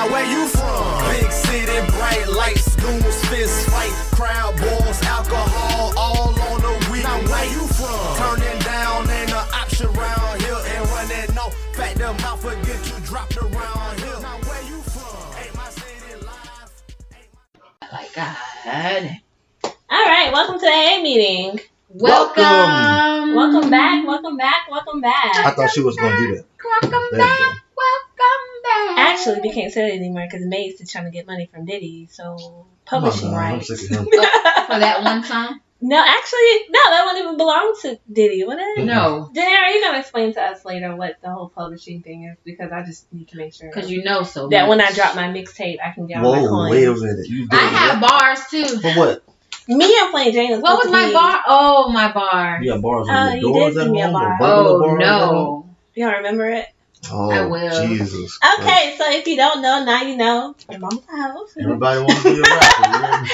Now where you from? Big city, bright lights, goons, fist fight, crowd balls, alcohol, all on the weed. Now where you from? Turning down ain't an option around here, and running off. Back the mouth, forget you dropped around here. Now where you from? Ain't my city live. My God. All right, welcome to the AyeAye meeting. Welcome back. I thought she was going to do that. Welcome back. Actually, we can't say that anymore because Mace is trying to get money from Diddy, so publishing rights. I'm sick of him. For that one song? No, that one even belongs to Diddy, wouldn't it? No. Danny, you're going to explain to us later what the whole publishing thing is because I just need to make sure. Because you know so that much. when I drop my mixtape, I can get all my coins. Wait a minute. I have bars too. For what? Me and Plain Jane. What was my bar? Oh, my bar. You got bars Oh, on you your doors did at give me a home? bar. Or burglar bars at No. home? You don't remember it? Oh, I will. Jesus. Okay, so if you don't know, now you know. Your mama's house. Everybody wants to be a rapper.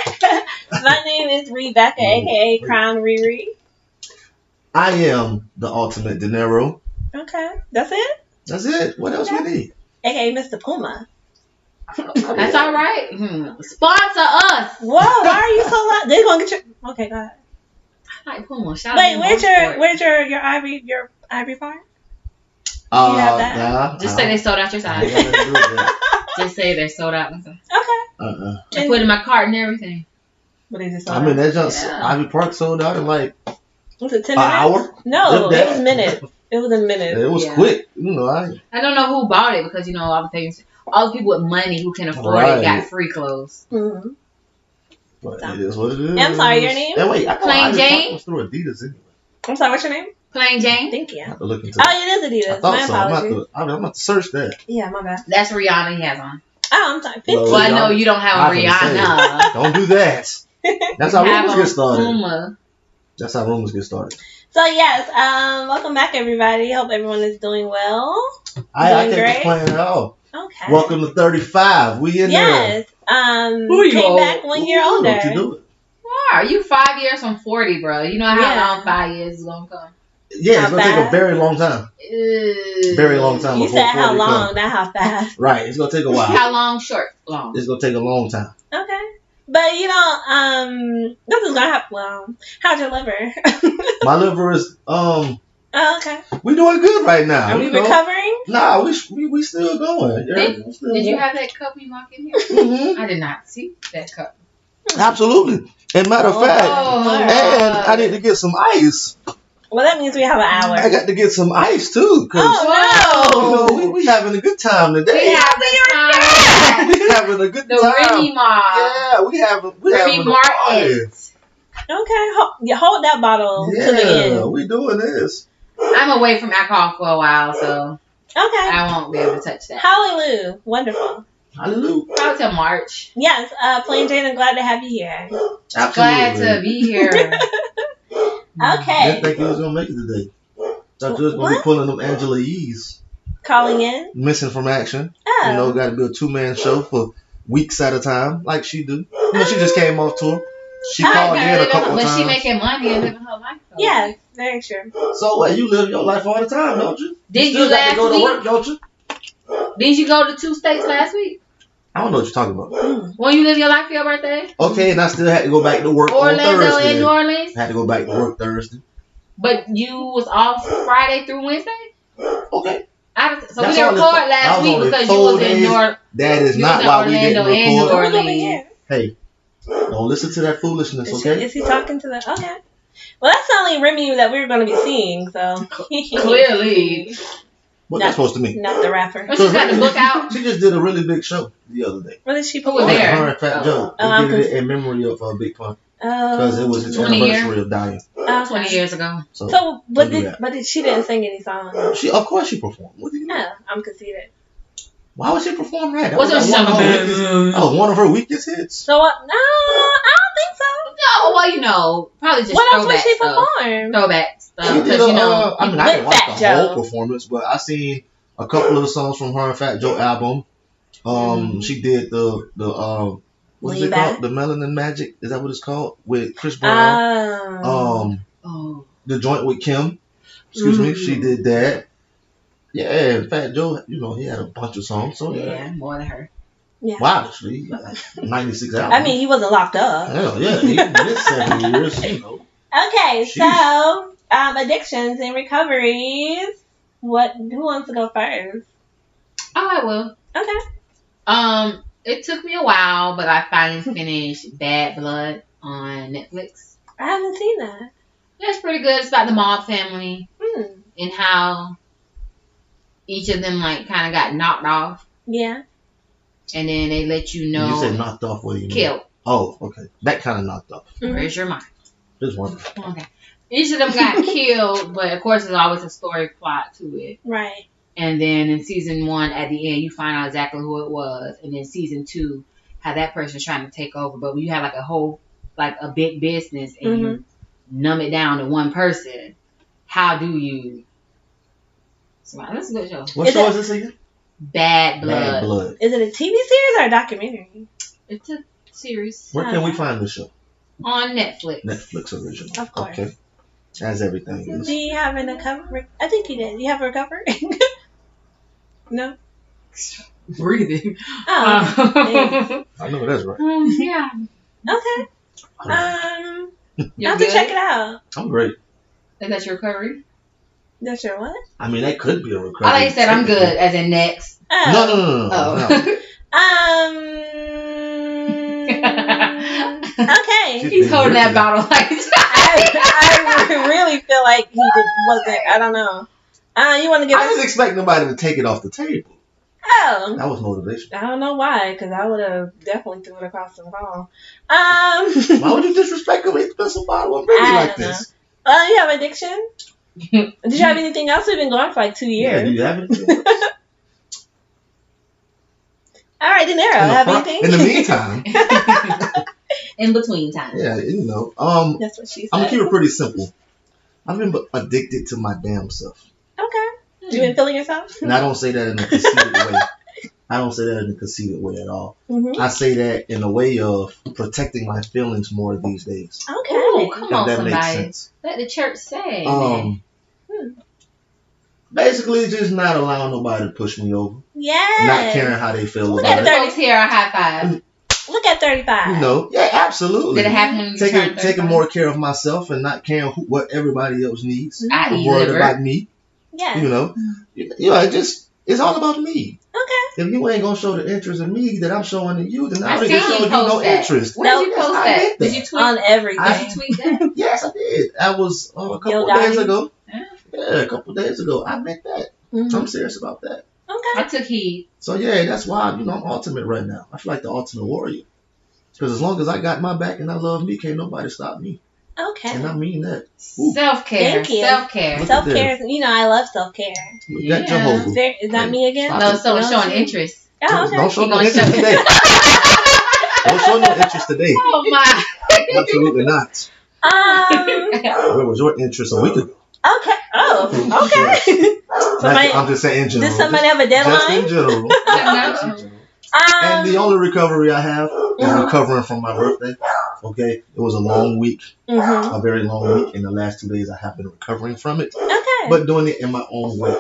My name is Rebecca, a.k.a. Crown Riri. I am the ultimate dinero. Okay, that's it? That's it. What else we need? A.k.a. Mr. Puma. That's all right. Sponsor us. Whoa, why are you so loud? They're going to get your... Okay, go ahead. I like Puma. Shout Wait, out where's your ivory farm? You have that? Nah, Just say they sold out your I side. ain't got nothing to do with that. Just say they're sold out. Okay. Uh-uh. I put in my cart and everything. But they just I mean, that just Yeah. Ivy Park sold out in like was it 10 an minutes? hour. No, If it that. was minutes. It was a minute. It was Yeah. quick. You know, I don't know who bought it because, all the things, all the people with money who can afford Right. it got free clothes. Mm-hmm. but it is what it is. I'm sorry, your name? And wait, I thought Plain Ivy Jane? Park was through Adidas anyway. I'm sorry, what's your name? Plain Jane. Thank you. I have to look into Oh, that. it is I Adidas. thought My so. apologies. I'm about to search that. Yeah, my bad. That's Rihanna he has on. Oh, I'm sorry. Well, Well, I know y'all- you don't have I a can Rihanna. Don't do that. That's how You have rumors on get started. Puma. That's how rumors get started. So, yes, welcome back, everybody. Hope everyone is doing well. I Doing can't great? complain at all. Okay. Welcome to 35. We in there. Yes. Who you Came old? back 1 year Ooh, older. Don't you do it. Wow, you 5 years from 40, bro. You know how Yeah. long 5 years is gonna come. Yeah, How it's going to take a fast? very long time. Very long time. You before said how 40 long, come. not how fast. Right. It's going to take a while. How long? Short? Long. It's going to take a long time. Okay. But, nothing's going to happen. Well, how's your liver? My liver is, Oh, okay. we doing good right now. Are we you know? recovering? Nah, we still going. Did you have that cup when you walked in here? Mm-hmm. I did not see that cup. Absolutely. And matter of fact, and I need to get some ice. Well, that means we have an hour. I got to get some ice too. Cause Oh, no. we having a good time today. We have the time. We having a good The time. Remy Mob. Yeah, we having Remy a party. Martin. Okay. Hold that bottle to the Yeah, end. we doing this. I'm away from alcohol for a while, so Okay. I won't be able to touch that. Hallelujah. Wonderful. Hallelujah. Probably till March. Yes, Plain Jane, I'm glad to have you here. Absolutely. Glad to be here. Okay. Didn't think you was gonna make it today. Thought you was gonna be What? pulling them Angela Yee's Calling in? missing from action. Oh. You know, got to be a 2-man show for weeks at a time, like she do. You know, she just came off tour. She called in a couple of But times. she making money and living her life. though. Yes, very true. So what? You live your life all the time, don't you? Did Still you got to last go to week? work, don't you? Did you go to 2 states last week? I don't know what you're talking about. When you live your life for your birthday? Okay, and I still had to go back to work on Orlando Thursday. and New Orleans? Had to go back to work Thursday. But you was off Friday through Wednesday? Okay. So we That's didn't only record that last was week only because you 4 was in days. That is You not was in why we didn't Orlando and record. New Who's over Orleans. here? Hey, don't listen to that foolishness, okay? Is he talking to the... Okay. Well, that's the only Remy that we're going to be seeing, so... Clearly. What that's supposed to mean? Not the rapper. Oh, she's got the book out. She just did a really big show the other day. What did she Who was perform? there? Her and Fat Joe. I'm They did it in memory of Big Pun. Oh. Because it was his 20 years. anniversary of dying. Okay. 20 years ago. So, So, but don't do that. she didn't sing any songs. Of course she performed. What do you mean? No, I'm conceited. Why would she perform that? That What's was her like song? one of her weakest hits. So what? No, I don't think so. No, well, probably just What else would throwback she stuff. perform? Throwback stuff. She did Because, I mean, I with didn't watch Fat the Joe. whole performance, but I seen a couple of the songs from her and Fat Joe album. She did the what's Lean it Back? called? The Melanin Magic? Is that what it's called? With Chris Brown. Oh. The joint with Kim. Excuse me. She did that. Yeah, and Fat Joe, he had a bunch of songs. So yeah, more than her. Yeah. Wow, 96 hours. I mean, he wasn't locked up. Hell yeah, he missed 7 years, you know. Okay, Sheesh. so addictions and recoveries. Who wants to go first? Oh, I will. Okay. It took me a while, but I finally finished Bad Blood on Netflix. I haven't seen that. Yeah, it's pretty good. It's about the mob family Hmm. and how each of them like kind of got knocked off, Yeah. and then they let you know. You said knocked off, what do you mean? Killed. Oh, okay. That kind of knocked off. Where's your mind? Just wondering. Okay. Each of them got killed, but of course there's always a story plot to it. Right. And then in season 1, at the end, you find out exactly who it was. And then season 2, how that person's trying to take over. But when you have like a big business and you numb it down to one person, how do you? So that's a good show. What show is this again? Bad Blood. Bad Blood. Is it a TV series or a documentary? It's a series Where can we find this show? on Netflix. Netflix original. Of course. Okay. As everything is. Do you have a recovery? I think you did. You have a recovery? No? Breathing. Oh, I know that's right. Yeah. okay. I'm I'll You're have to good? check it out. great. Is that your recovery? That's your what? I mean, that could be a recovery. I thought you said I'm good, as in next. Oh. Oh. Okay. He's holding that bottle like I really feel like he wasn't. I don't know. You want to give I us? didn't expect nobody to take it off the table. Oh. That was motivation. I don't know why, because I would have definitely threw it across the hall. Why would you disrespect a expensive bottle of really I like don't this? You have addiction? Did you have anything else? We've been going for like 2 Yeah, do years. you have it? All right, De Niro, have anything? In the meantime, in between time. yeah, you know, That's what she said. I'm gonna keep it pretty simple. I've been addicted to my damn self. Okay. You been feeling yourself? And I don't say that in a conceited way. I don't say that in a conceited way at all. Mm-hmm. I say that in a way of protecting my feelings more these days. Okay. Ooh, come If on, that makes somebody. sense. Let the church say. man. Basically, just not allowing nobody to push me over. Yes. Not caring how they feel Look about at it. that. Folks here, a high five. Look at 35. You know, yeah, absolutely. Did it happen when you turned Taking 35? more care of myself and not caring what everybody else needs. I I'm eat worried liver. about me. Yeah. You know, it's all about me. Okay. If you ain't gonna show the interest in me that I'm showing in you, then I I don't seen show you you post no that. interest. Where did you No, post I that? did Did you tweet? On everything. Did you tweet that? Yes, I did. I was a couple Yo, of days Donnie. ago. Yeah. Yeah, a couple of days ago. I meant that. Mhm. So I'm serious about that. Okay. I took heed. So yeah, that's why I'm ultimate right now. I feel like the ultimate warrior. Because as long as I got my back and I love me, can't nobody stop me. Okay. And I mean that. Ooh. Self-care. Thank you. Self-care. Look at Self-care. You know, I love self-care. Look at Yeah. Jehovah. Is that me again? Stop No, it. so it's No, showing she- interest. Oh, okay. Don't show You no gonna interest show- today. Don't show no interest today. Oh my. Absolutely not. Where was your interest a week ago? Okay. Oh, okay. Somebody, I'm just saying in general. did somebody have a Just in deadline? general. Just in general. And the only recovery I have is recovering from my birthday. Okay, it was a long week, Mhm. a very long week. In the last 2 days, I have been recovering from it, Okay. but doing it in my own way.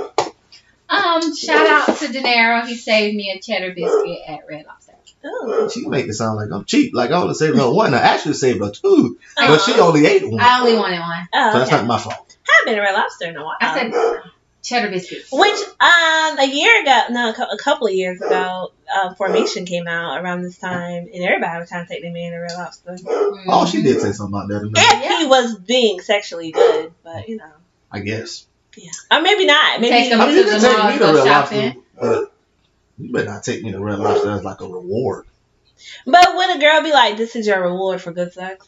Shout out to De Niro. He saved me a cheddar biscuit at Red Lobster. Ooh. She make it sound like I'm cheap. Like I only saved her one. I actually saved her two, but Oh. she only ate one. I only wanted one. Oh, So that's okay. not my fault. I haven't been to Red Lobster in a while. I said cheddar biscuits. Which a year ago, no, a couple of years ago, Formation came out around this time, and everybody was trying to take their man to Red Lobster. Oh, she did say something about that. In there, If he was being sexually good, but you know, I guess. yeah, or maybe not. Maybe Take him I mean, to you the can take mall, me to go Red shopping. Lobster, but you better not take me to Red Lobster as like a reward. But would a girl be like, "This is your reward for good sex"?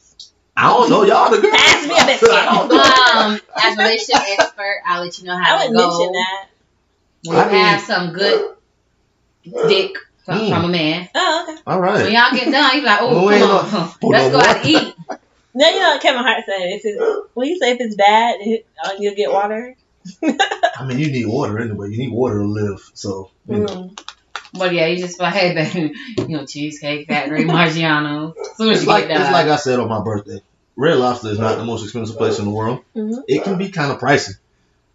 I don't know, y'all the girls. Pass me a biscuit. I don't know. As a relationship expert, I'll let you know how I to would go. mention that. When you I mean- have some good dick from a man. Oh, okay. All When right. y'all get done, you're like, oh, Well, come ain't on. no- Let's go out to eat. Now you know what Kevin Hart said. When you say if it's bad, you'll get water. I mean, you need water anyway. You need water to live. So, you know. But yeah, you just like, hey, baby, cheesecake factory, Margiano. As soon as It's you like, get it's done. like I said on my birthday. Red Lobster is not the most expensive place in the world. Mhm. It can be kind of pricey,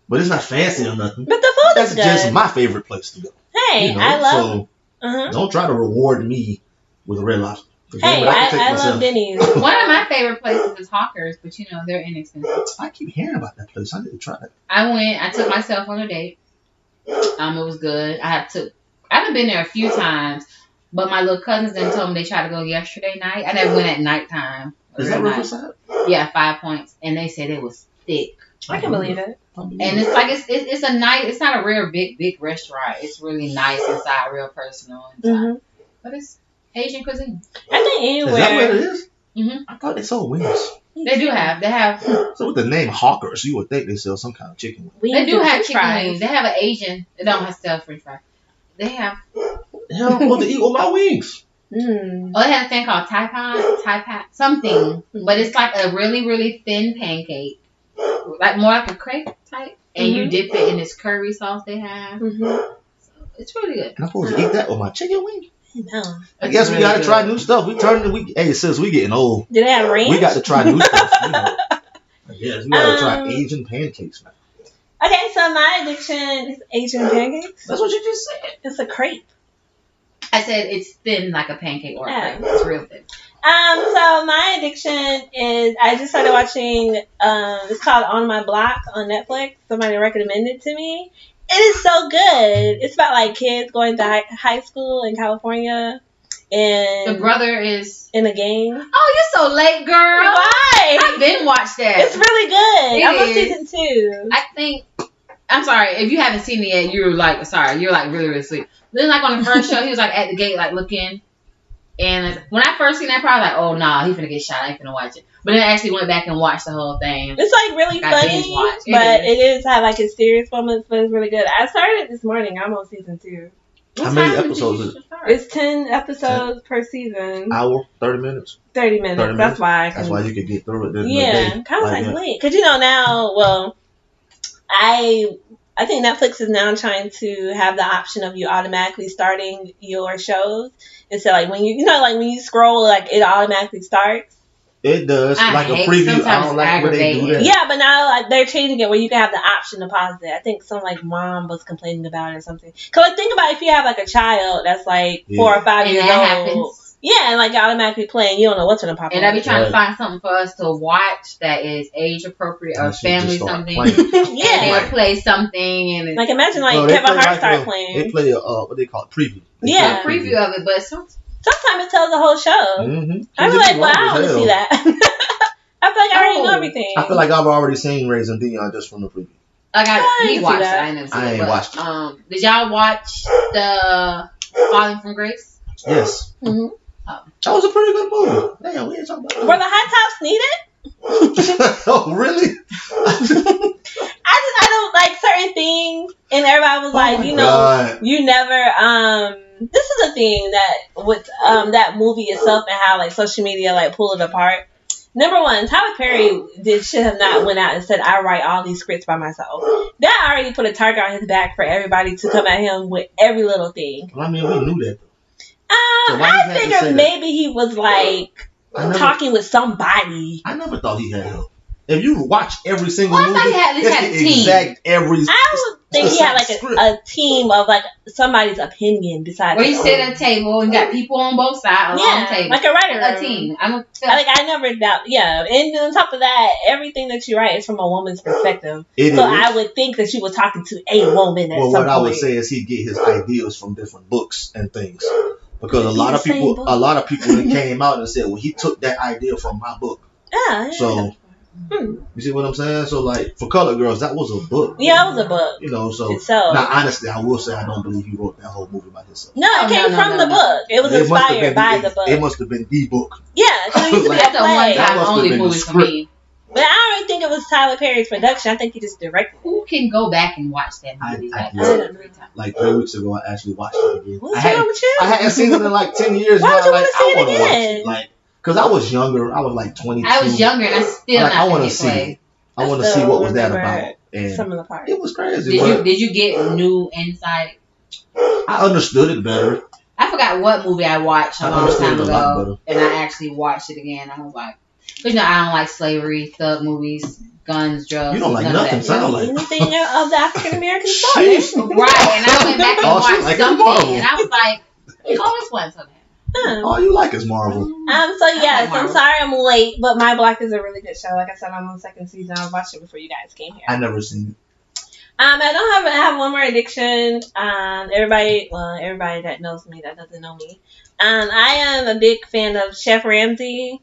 but it's not fancy or nothing. But the food That's is good. just my favorite place to go. Hey, You know, I love. So Don't try to reward me with a Red Lobster. Hey, I love Denny's. One of my favorite places is Hawkers, but they're inexpensive. I keep hearing about that place. I need to try it. I took myself on a date. It was good. I haven't been there a few times, but my little cousins then told me they tried to go yesterday night. I never went at nighttime. Is that Riverside? Yeah, 5 Points, and they said it was thick. I can believe it. And it's like it's a nice. It's not a real big restaurant. It's really nice inside, real personal inside. But it's Asian cuisine. I think anywhere. Is that what it is? Mm-hmm. I thought they sold wings. They have. So with the name Hawkers, you would think they sell some kind of chicken wing. They do have chicken wings. They have an Asian. They don't have stuff French fries. They have. Hell, I'm supposed to eat with my wings. Oh, they have a thing called Thai Pat, something. But it's like a really, really thin pancake. Like more like a crepe type. And you dip it in this curry sauce they have. So it's really good. And I'm supposed to eat that with my chicken wing? No. I guess we got to try new stuff. Hey, since we getting old. Do they have ranch? We got to try new stuff. Yes, we got to try Asian pancakes now. Okay, so my addiction is Asian pancakes. That's what you just said. It's a crepe. I said it's thin like a pancake or a crepe. It's real thin. So my addiction is I just started watching. It's called On My Block on Netflix. Somebody recommended it to me. It is so good. It's about like kids going to high school in California, and the brother is in a gang. Oh, you're so late, girl. Why? I've been watched that. It's really good. I'm on season 2. I think. I'm sorry if you haven't seen it yet. You're like really really sweet. Then like on the first show, he was like at the gate like looking. And when I first seen that part, I was like, oh, nah, he's finna get shot. I ain't finna watch it. But then I actually went back and watched the whole thing. It's like really funny, but it is have like its serious moments, but it's really good. I started this morning. I'm on season 2. How many episodes is it? It's 10 episodes per season. Hour, 30 minutes? 30 minutes. That's why. That's why you could get through it. Yeah. Kind of like wait. Because, now, well, I think Netflix is now trying to have the option of you automatically starting your shows. Instead, like when when you scroll, like it automatically starts. It does, like a preview. I don't like when they do that. Yeah, but now they're changing it where you can have the option to pause it. I think some mom was complaining about it or something. Cause think about if you have a child that's 4 or 5 years old. Happens. Yeah, and automatically playing, you don't know what's gonna pop up. And I be trying to find something for us to watch that is age appropriate or family something. Yeah, and they play something and imagine Kevin Hart start playing. They play what they call a preview. A preview of it, but sometimes it tells the whole show. I'm like, well, I want to see that. I feel like I already know everything. I feel like I've already seen Raising Dion just from the preview. He watched it. I never seen it. I ain't watched it. Did y'all watch the Falling from Grace? Yes. Mm-hmm. That was a pretty good movie. Damn, we ain't talking about that. Were the high tops needed? Oh, really? I don't like certain things, and everybody was you never. This is a thing that with that movie itself and how social media pull it apart. Number one, Tyler Perry should have not went out and said, I write all these scripts by myself. That already put a target on his back for everybody to come at him with every little thing. Well, I mean, we knew that though. I figured maybe he was talking with somebody. I never thought he had help. If you watch every single movie, he had a team. I would think he had a team of somebody's opinion besides. Where you sit at a table and got people on both sides, a long table, like a writer, a team. I never doubt. Yeah, and on top of that, everything that you write is from a woman's perspective. I would think that you were talking to a woman. What I would say is he get his ideas from different books and things. Because a lot of people that came out and said, well, he took that idea from my book. Yeah. So, you see what I'm saying? So, for Colored Girls, that was a book. Yeah, it was a book. Now, honestly, I will say I don't believe he wrote that whole movie by himself. No, it came from the book. It was inspired by the book. It must have been the book. Yeah, because it used to be a That's a play. one-time only movie for me. But I don't really think it was Tyler Perry's production. I think he just directed. Who can go back and watch that movie? Like 3 weeks ago, I actually watched it again. What's wrong with you? I hadn't seen it in 10 years. Why would you want to see I it again? watch it. Because I was younger. I was 22. I was younger and I still not I want to see it. I want to see what was that about. And some of the parts. It was crazy. Did you get new insight? I understood it better. I forgot what movie I watched a long time ago, and I actually watched it again. I was like, but I don't like slavery, thug movies, guns, drugs. You don't like nothing. Sound like anything of the African American story, right? And I went back and watched something, and I was like, Oh, it's wasn't so bad. All you like is Marvel. So yes, I'm sorry I'm late, but My Black is a really good show. Like I said, I'm on the second season. I watched it before you guys came here. I never seen it. I have one more addiction. Everybody that knows me, that doesn't know me. I am a big fan of Chef Ramsay.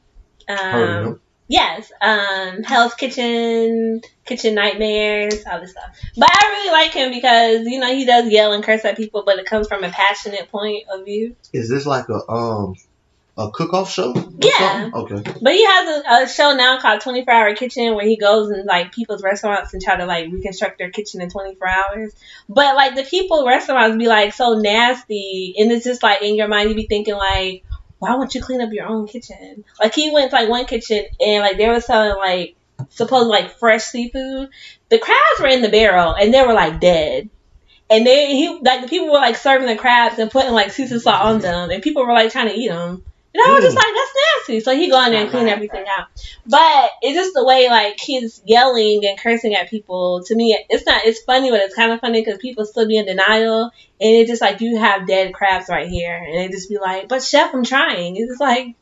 Heard of him. Yes, Hell's Kitchen, Kitchen Nightmares, all this stuff. But I really like him because, you know, he does yell and curse at people, but it comes from a passionate point of view. Is this like a cook-off show? Yeah. Okay. But he has a show now called 24 Hour Kitchen where he goes in, like, people's restaurants and try to, like, reconstruct their kitchen in 24 hours. But, like, the people restaurants be, like, so nasty, and it's just, like, in your mind you be thinking, like, why won't you clean up your own kitchen? Like, he went to, like, one kitchen and, like, they were selling, like, supposed, like, fresh seafood. The crabs were in the barrel and they were, like, dead. And the people were, like, serving the crabs and putting, like, seasoned salt on them. And people were, like, trying to eat them. And I was just like, that's nasty. So he go in there and clean everything out. But it's just the way, like, he's yelling and cursing at people. To me, it's funny, but it's kind of funny because people still be in denial. And it's just like, you have dead crabs right here. And they just be like, but chef, I'm trying. It's just like,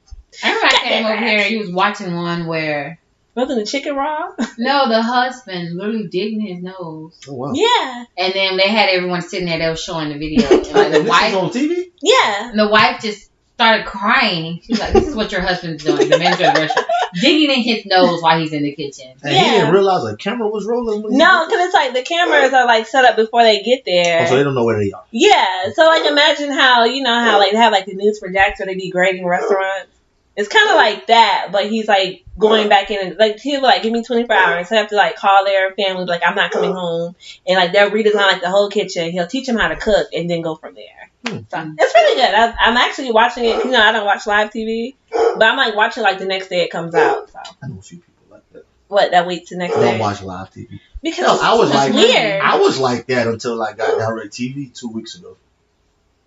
I remember I came over here and he was watching one where... Wasn't the chicken raw? No, the husband literally digging his nose. Oh, wow. Yeah. And then they had everyone sitting there, they were showing the video. And like, the wife on TV? Yeah. And the wife just started crying. She was like, this is what your husband's doing. The manager of the restaurant. Digging in his nose while he's in the kitchen. And he didn't realize a camera was rolling? No, because it's like the cameras are like set up before they get there. Oh, so they don't know where they are. Yeah. So like imagine how, you know how like they have like the news for Jacks where they be grading restaurants. It's kind of like that, but he's like going back in and like he'll like give me 24 hours. So I have to like call their family like I'm not coming home, and like they'll redesign like the whole kitchen. He'll teach them how to cook and then go from there. So it's really good. I'm actually watching it. You know, I don't watch live TV, but I'm like watching like the next day it comes out. So I know a few people like that. What, that waits the next I day? don't watch live TV. Because no, I was like weird. I was like that until I got direct TV 2 weeks ago.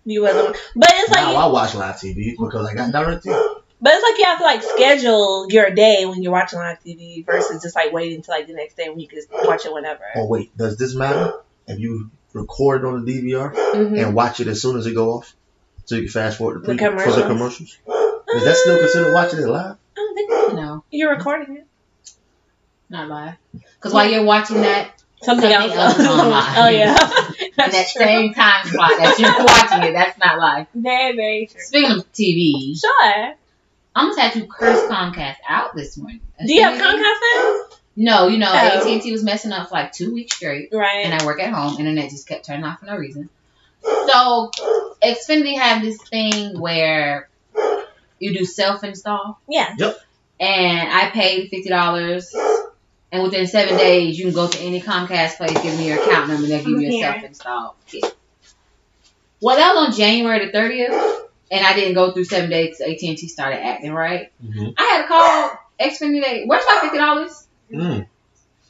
You wasn't, but it's like now I watch live TV because I got direct TV. But it's like you have to like schedule your day when you're watching live TV versus just like waiting until like the next day when you can just watch it whenever. Oh wait, does this matter? If you record it on the DVR and watch it as soon as it go off, so you can fast forward for the commercials? Is that still considered watching it live? I don't think so. No, you're recording it, not live. Because while you're watching that, something else is on live. Oh yeah, in that same time slot that you're watching it, that's not live. Very, very true. Speaking of TV, sure. I almost had to curse Comcast out this morning. Do you have Comcast now? No, you know, AT&T was messing up for like 2 weeks straight. Right. And I work at home. Internet just kept turning off for no reason. So, Xfinity have this thing where you do self-install. Yeah. Yep. And I paid $50. And within 7 days, you can go to any Comcast place, give me your account number, and they'll give you a self-install kit. Well, that was on January the 30th. And I didn't go through 7 days because AT&T started acting right. I had to call Xfinity. Where's my $50?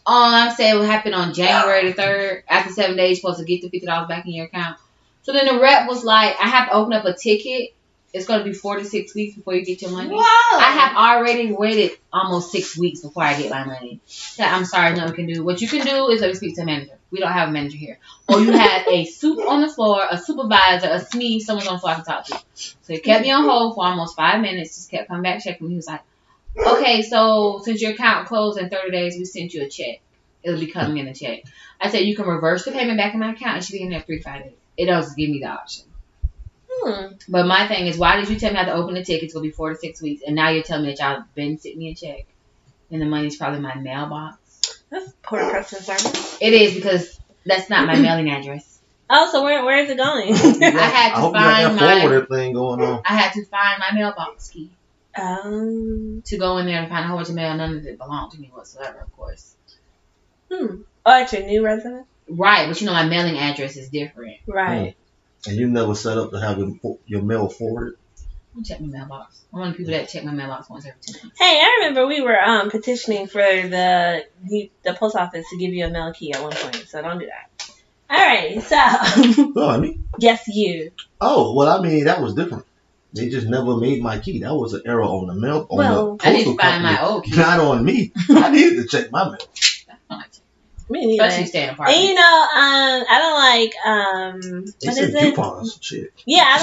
I said it happened on January the 3rd. After 7 days, you're supposed to get the $50 back in your account. So then the rep was like, I have to open up a ticket. It's going to be 4 to 6 weeks before you get your money. Wow. I have already waited almost 6 weeks before I get my money. So I'm sorry, no one can do. What you can do is let me speak to a manager. We don't have a manager here. Or you had a soup on the floor, a supervisor, a SME, someone's on the floor I can talk to. So he kept me on hold for almost 5 minutes, just kept coming back, checking me. He was like, okay, so since your account closed in 30 days, we sent you a check. It'll be coming in a check. I said, you can reverse the payment back in my account. It should be in there 3 to 5 days. It doesn't give me the option. But my thing is, why did you tell me I have to open the ticket? It's going to be 4 to 6 weeks. And now you're telling me that y'all been sending me a check. And the money's probably in my mailbox. That's poor customer service. It is because that's not my mailing address. Oh, so where is it going? I had to find my thing going on. I had to find my mailbox key. To go in there and find a whole bunch of mail. None of it belonged to me whatsoever, of course. Oh, at your new residence? Right, but you know my mailing address is different. Right. And you never set up to have your mail forwarded? I'll check my mailbox. I'm one of the people that check my mailbox once every 2 months. Hey, I remember we were petitioning for the post office to give you a mail key at one point, so don't do that. All right, so. Oh, I mean? Yes, you. Oh, well, I mean, that was different. They just never made my key. That was an error on the mail. I need to find my old key. Not on me. I needed to check my mail. Me neither. Especially staying apart. And you know, I don't like what is it? Coupons, shit. Yeah, I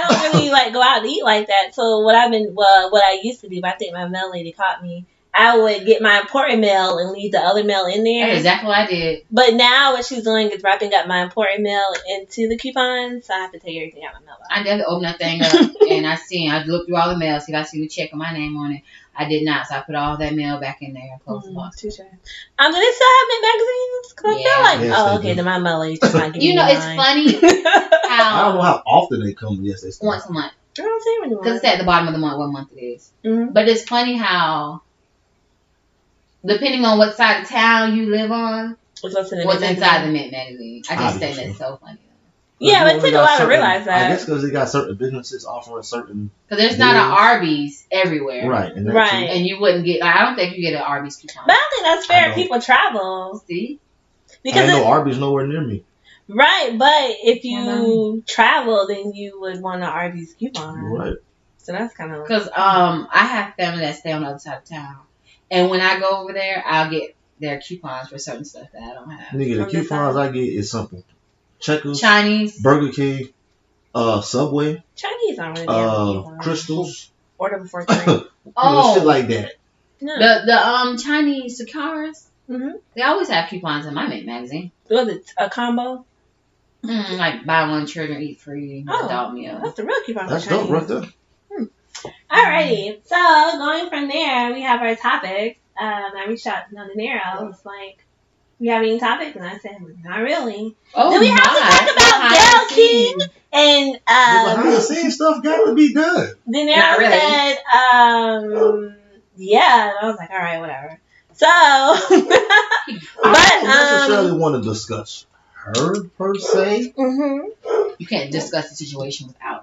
don't really like go out to eat like that. So what I used to do, but I think my mail lady caught me. I would get my important mail and leave the other mail in there. That's exactly what I did. But now what she's doing is wrapping up my important mail into the coupons, so I have to take everything out of my mailbox. I definitely opened that thing up and I looked through all the mail, see if I see the check with my name on it. I did not, so I put all that mail back in there and closed the box. Do they still have mint magazines? Because I feel like, okay, then my mail lady just not giving me mine. It's funny how... I don't know how often they come, but yes, they still. Once a month. I don't see them anymore. Because it's at the bottom of the month what month it is. Mm-hmm. But it's funny how, depending on what side of town you live on, what's inside the mint magazine. I just think that's so funny. Yeah, but it took a while to realize that. I guess because they got certain businesses offering certain. Because there's not an Arby's everywhere. Right. And you wouldn't get, I don't think you get an Arby's coupon. But I don't think that's fair. People travel. See? Because no Arby's nowhere near me. Right, but if you travel, then you would want an Arby's coupon. Right. So that's kind of. Because I have family that stay on the other side of town. And when I go over there, I'll get their coupons for certain stuff that I don't have. Nigga, the coupons I get is simple. Checkers, Chinese, Burger King, Subway, Chinese aren't really Crystals, order before 3. Shit like that. No. The Chinese cigars, mm-hmm. They always have coupons in my mint magazine. Was it a combo? Like buy one, children eat free, adult meal. That's the real coupon. That's dope right there. Alrighty, so going from there, we have our topics. I reached out to Nero. I was like, "You have any topics?" And I said, "Not really." Oh, do we have to talk about Gayle King and the behind the scenes stuff got to be done. Then Nero said, "Yeah," and I was like, "All right, whatever." So, I don't necessarily want to discuss her per se. Mm-hmm. You can't discuss the situation without.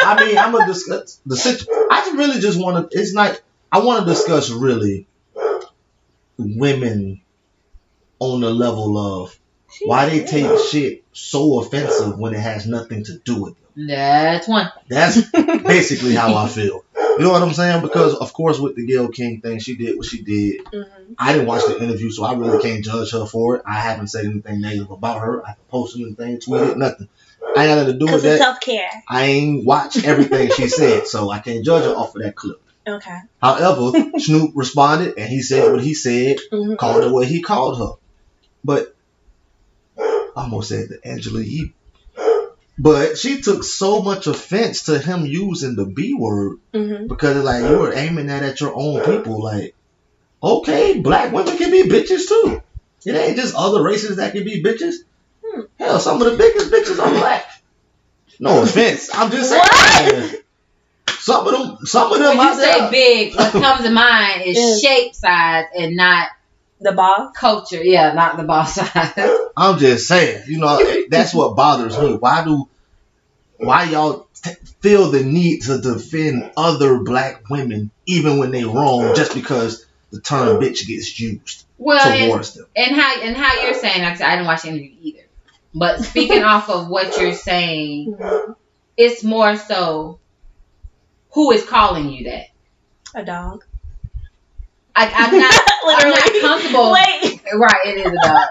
I mean, I'm gonna discuss the situation. I really just want to. It's not. I want to discuss really women on the level of why they take shit so offensive when it has nothing to do with them. That's one. That's basically how I feel. You know what I'm saying? Because of course, with the Gayle King thing, she did what she did. Mm-hmm. I didn't watch the interview, so I really can't judge her for it. I haven't said anything negative about her. I haven't posted anything, tweeted nothing. I ain't got nothing to do with that. Self-care. I ain't watched everything she said, so I can't judge her off of that clip. Okay. However, Snoop responded, and he said what he said, mm-hmm. called her what he called her. But I almost said the Angela Yee. But she took so much offense to him using the B word mm-hmm. because it's like you were aiming that at your own people. Like, okay, black women can be bitches too. It ain't just other races that can be bitches. Hell, some of the biggest bitches are black. No offense, I'm just saying. Some of them. When you say big, what comes to mind is shape size and not the boss culture. Yeah, not the boss size. I'm just saying. You know, that's what bothers me. Why y'all feel the need to defend other black women even when they wrong just because the term bitch gets used towards them? And how you're saying, I didn't watch the interview either. But speaking off of what you're saying, it's more so who is calling you that? A dog. I'm not comfortable. Wait. Right, it is a dog.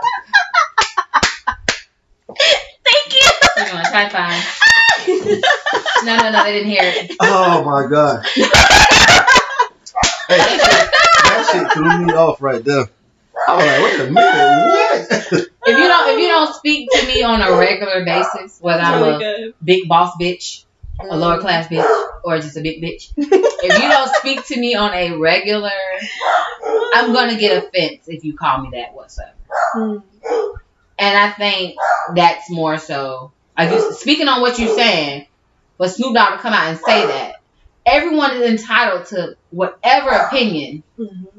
Thank you. We're going to try fine. No, they didn't hear it. Oh my God. Hey, that shit threw me off right there. I was like, wait a minute, what? If you don't speak to me on a regular basis, whether I'm a big boss bitch, a lower class bitch, or just a big bitch, if you don't speak to me on a regular, I'm gonna get offense if you call me that whatsoever. And I think that's more so. Speaking on what you're saying, but Snoop Dogg to come out and say that. Everyone is entitled to whatever opinion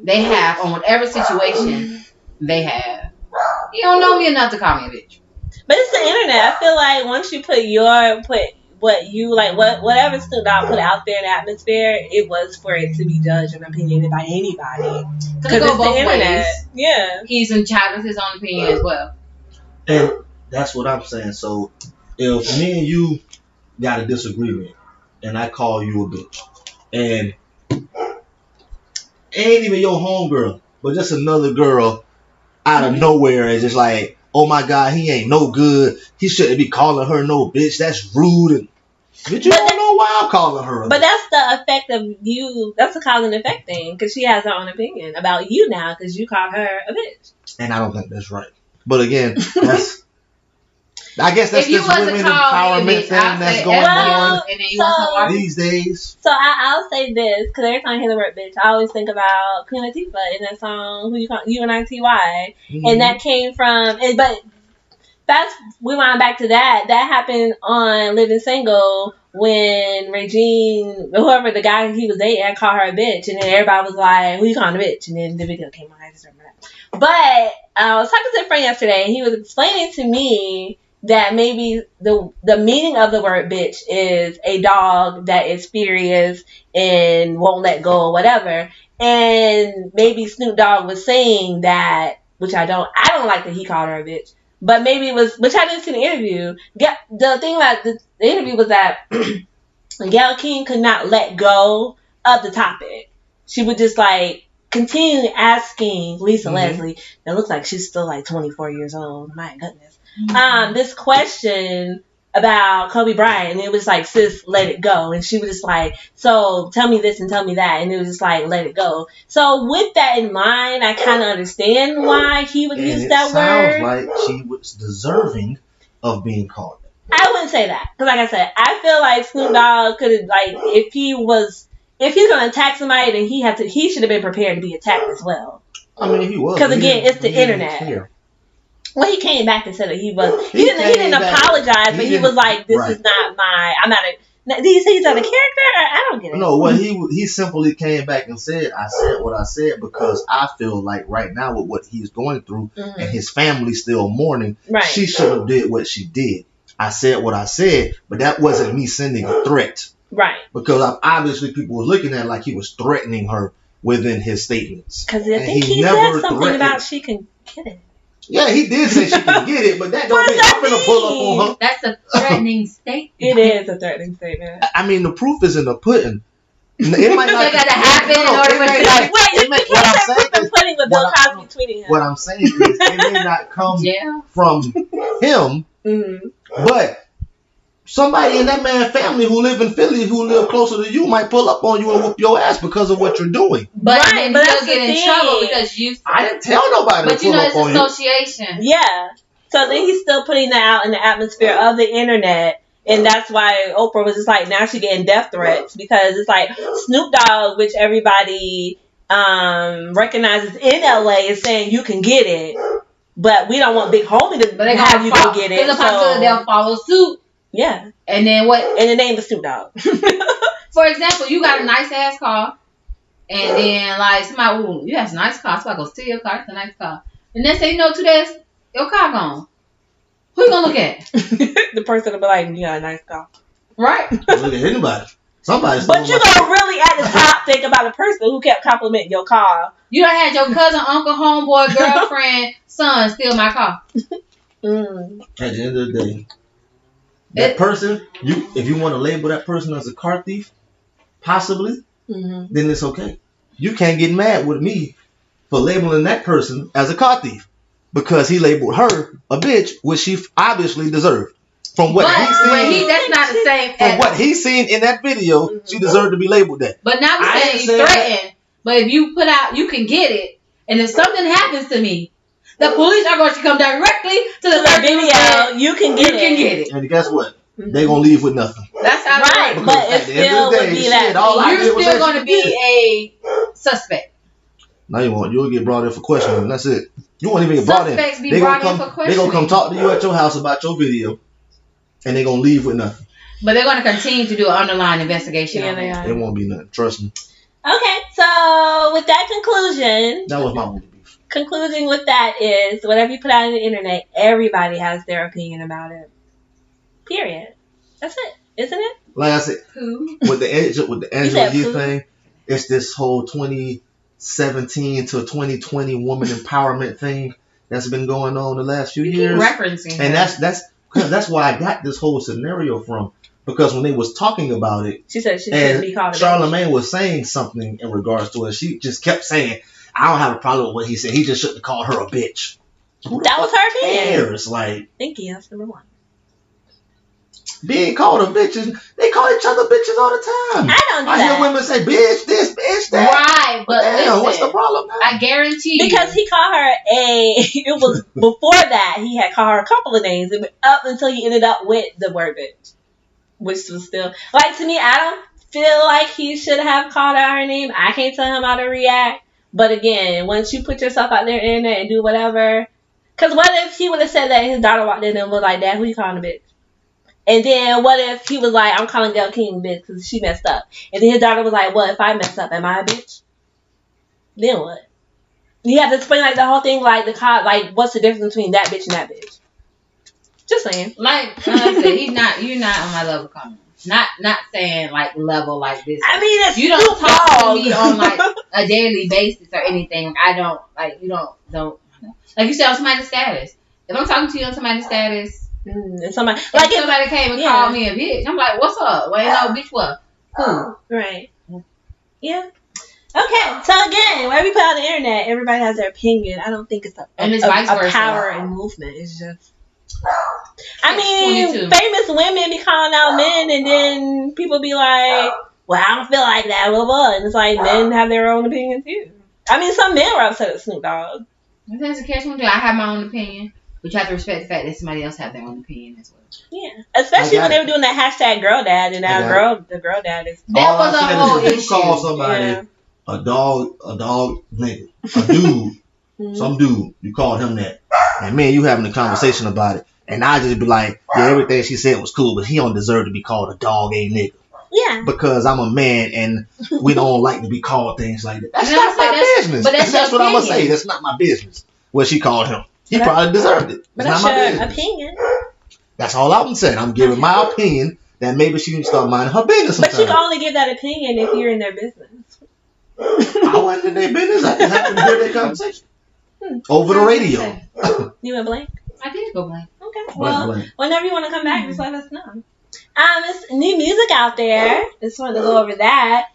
they have on whatever situation they have. You don't know me enough to call me a bitch. But it's the internet. I feel like once you whatever Snoop Dogg put out there in the atmosphere, it was for it to be judged and opinionated by anybody. Because it's the internet. Yeah. He's entitled to his own opinion as well. And that's what I'm saying. So if me and you got a disagreement and I call you a bitch and ain't even your homegirl, but just another girl out of nowhere is just like, oh my God, he ain't no good. He shouldn't be calling her no bitch. That's rude. And bitch, you don't know why I'm calling her a bitch. But that's the effect of you. That's a cause and effect thing because she has her own opinion about you now because you call her a bitch. And I don't think that's right. But again, that's. I guess that's this women empowerment thing that's going on these days. So I'll say this, because every time I hear the word bitch, I always think about Queen Latifah in that song, Who You Call UNITY. Mm-hmm. And that came from, but we went back to that. That happened on Living Single when Regine, whoever the guy he was dating, I called her a bitch. And then everybody was like, who you calling a bitch? And then the video came on. I just remember that. But I was talking to a friend yesterday, and he was explaining to me that maybe the meaning of the word bitch is a dog that is furious and won't let go or whatever. And maybe Snoop Dogg was saying that, which I don't like that he called her a bitch. But maybe it was, which I didn't see the interview. The thing about the interview was that Gayle King could not let go of the topic. She would just like continue asking Lisa Leslie, that looks like she's still like 24 years old. My goodness. This question about Kobe Bryant, and it was like, sis, let it go. And she was just like, so tell me this and tell me that. And it was just like, let it go. So with that in mind, I kind of understand why he would use that word. It sounds like she was deserving of being called that. I wouldn't say that. Because like I said, I feel like Snoop Dogg could have, like, if he's going to attack somebody, then he should have been prepared to be attacked as well. I mean, he was. Because again, it's the internet. Well, he came back and said that he didn't apologize, but he was like, this is not I'm not did he say he's not a character? I don't get it. No, well, he simply came back and said, I said what I said because I feel like right now with what he's going through and his family still mourning, she should have did what she did. I said what I said, but that wasn't me sending a threat. Right. Because obviously people were looking at it like he was threatening her within his statements. Because I think he said something about she can get it. Yeah, he did say she can get it, but that don't mean I'm gonna pull up on her. That's a threatening statement. It is a threatening statement. I mean, the proof is in the pudding. It might not gotta happen in order for it. Wait, Bill Cosby tweeting him. What I'm saying is, it may not come from him, but somebody in that man's family who live in Philly, who live closer to you, might pull up on you and whoop your ass because of what you're doing. But then you'll get in trouble because I didn't tell nobody to pull up on you. But it's association. Yeah. So then he's still putting that out in the atmosphere of the internet. And that's why Oprah was just like, now she's getting death threats because it's like Snoop Dogg, which everybody recognizes in LA, is saying you can get it. But we don't want Big Homie to have you go get it. There's a possibility they'll follow suit. Yeah. And then what? And the name is Snoop Dogg. For example, you got a nice ass car, and then like somebody, ooh, you have a nice car. Somebody goes steal your car. It's a nice car. And then say, 2 days, your car gone. Who you gonna look at? The person will be like, you got a nice car. Right. Look at anybody. Somebody's. But you're gonna really at the top think about a person who kept complimenting your car. You done had your cousin, uncle, homeboy, girlfriend, son steal my car. At the end of the day. That person, if you want to label that person as a car thief, possibly, then it's okay. You can't get mad with me for labeling that person as a car thief because he labeled her a bitch, which she obviously deserved. From what he's seen, that's not the same. From what he's seen in that video, she deserved to be labeled that. But now we're saying you threatened. But if you put out, you can get it, and if something happens to me, the police are going to come directly to the video. You can get it. And guess what? They're going to leave with nothing. That's how right. Because but it still would be that. You're still going to be a suspect. No, you won't. You'll get brought in for questioning. That's it. You won't even get brought in. Suspects be brought in for questioning. They're going to come talk to you at your house about your video, and they're going to leave with nothing. But they're going to continue to do an underlying investigation. Yeah, they are. It won't be nothing. Trust me. Okay, so with that conclusion, that was my only beef. Concluding with that is, whatever you put out on the internet, everybody has their opinion about it. Period. That's it, isn't it? Like I said, with the Angela Yee thing, it's this whole 2017 to 2020 woman empowerment thing that's been going on the last few years. Referencing, and that's why I got this whole scenario from. Because when they was talking about it, she said she shouldn't be called. Charlamagne was saying something in regards to it. She just kept saying, I don't have a problem with what he said. He just shouldn't have called her a bitch. That was her opinion. Cares? Like, thank you. That's number one. Being called a bitch, they call each other bitches all the time. I don't do I that. hear women say bitch this, bitch that. Right, but Damn, listen, what's the problem now? I guarantee you. Because he called her it was before that he had called her a couple of names up until he ended up with the word bitch. Which was still, like, to me, I don't feel like he should have called out her name. I can't tell him how to react. But again, once you put yourself out there in the internet and do whatever, because what if he would have said that his daughter walked in and was like, Dad, who you calling a bitch? And then what if he was like, I'm calling Gayle King bitch because she messed up. And then his daughter was like, well, if I mess up, am I a bitch? Then what? You have to explain like the whole thing, like what's the difference between that bitch and that bitch? Just saying. Like I said, you're not on my level comment. Not saying like level like this. I mean, it's you don't Snoop talk Dog. to me on like a daily basis or anything. I don't like you don't like you said on somebody's status. If I'm talking to you on somebody's status. And somebody Like if somebody came and called me a bitch, I'm like, what's up? Well, ain't no bitch what? Who? Right. Yeah. Okay. So again, whenever you put out on the internet, everybody has their opinion. I don't think it's a power and movement. It's just. I mean, 22. famous women be calling out men, and then people be like, "Well, I don't feel like that." Blah blah. And it's like men have their own opinion too. I mean, some men were upset at Snoop Dogg. If that's the case, I have my own opinion. But you have to respect the fact that somebody else have their own opinion as well. Yeah, especially when they were doing that hashtag girl dad, and now the girl dad is. That was a whole issue. You call somebody a dog nigga, a dude, some dude, you called him that, and man, you having a conversation about it, and I just be like, yeah, everything she said was cool, but he don't deserve to be called a dog a nigga. Yeah. Because I'm a man and we don't like to be called things like that. That's not my business. But that's what I'm gonna say. That's not my business. What she called him. He probably deserved it. But it's that's not my your business. opinion. That's all I'm saying. I'm giving my opinion that maybe she can start minding her business sometime. But you can only give that opinion if you're in their business. I wasn't in their business. I just happened to hear their conversation. Over the radio. You went blank? I did go blank. Okay. Well, whenever you want to come back, just let us know. It's new music out there. Just wanted to go over that.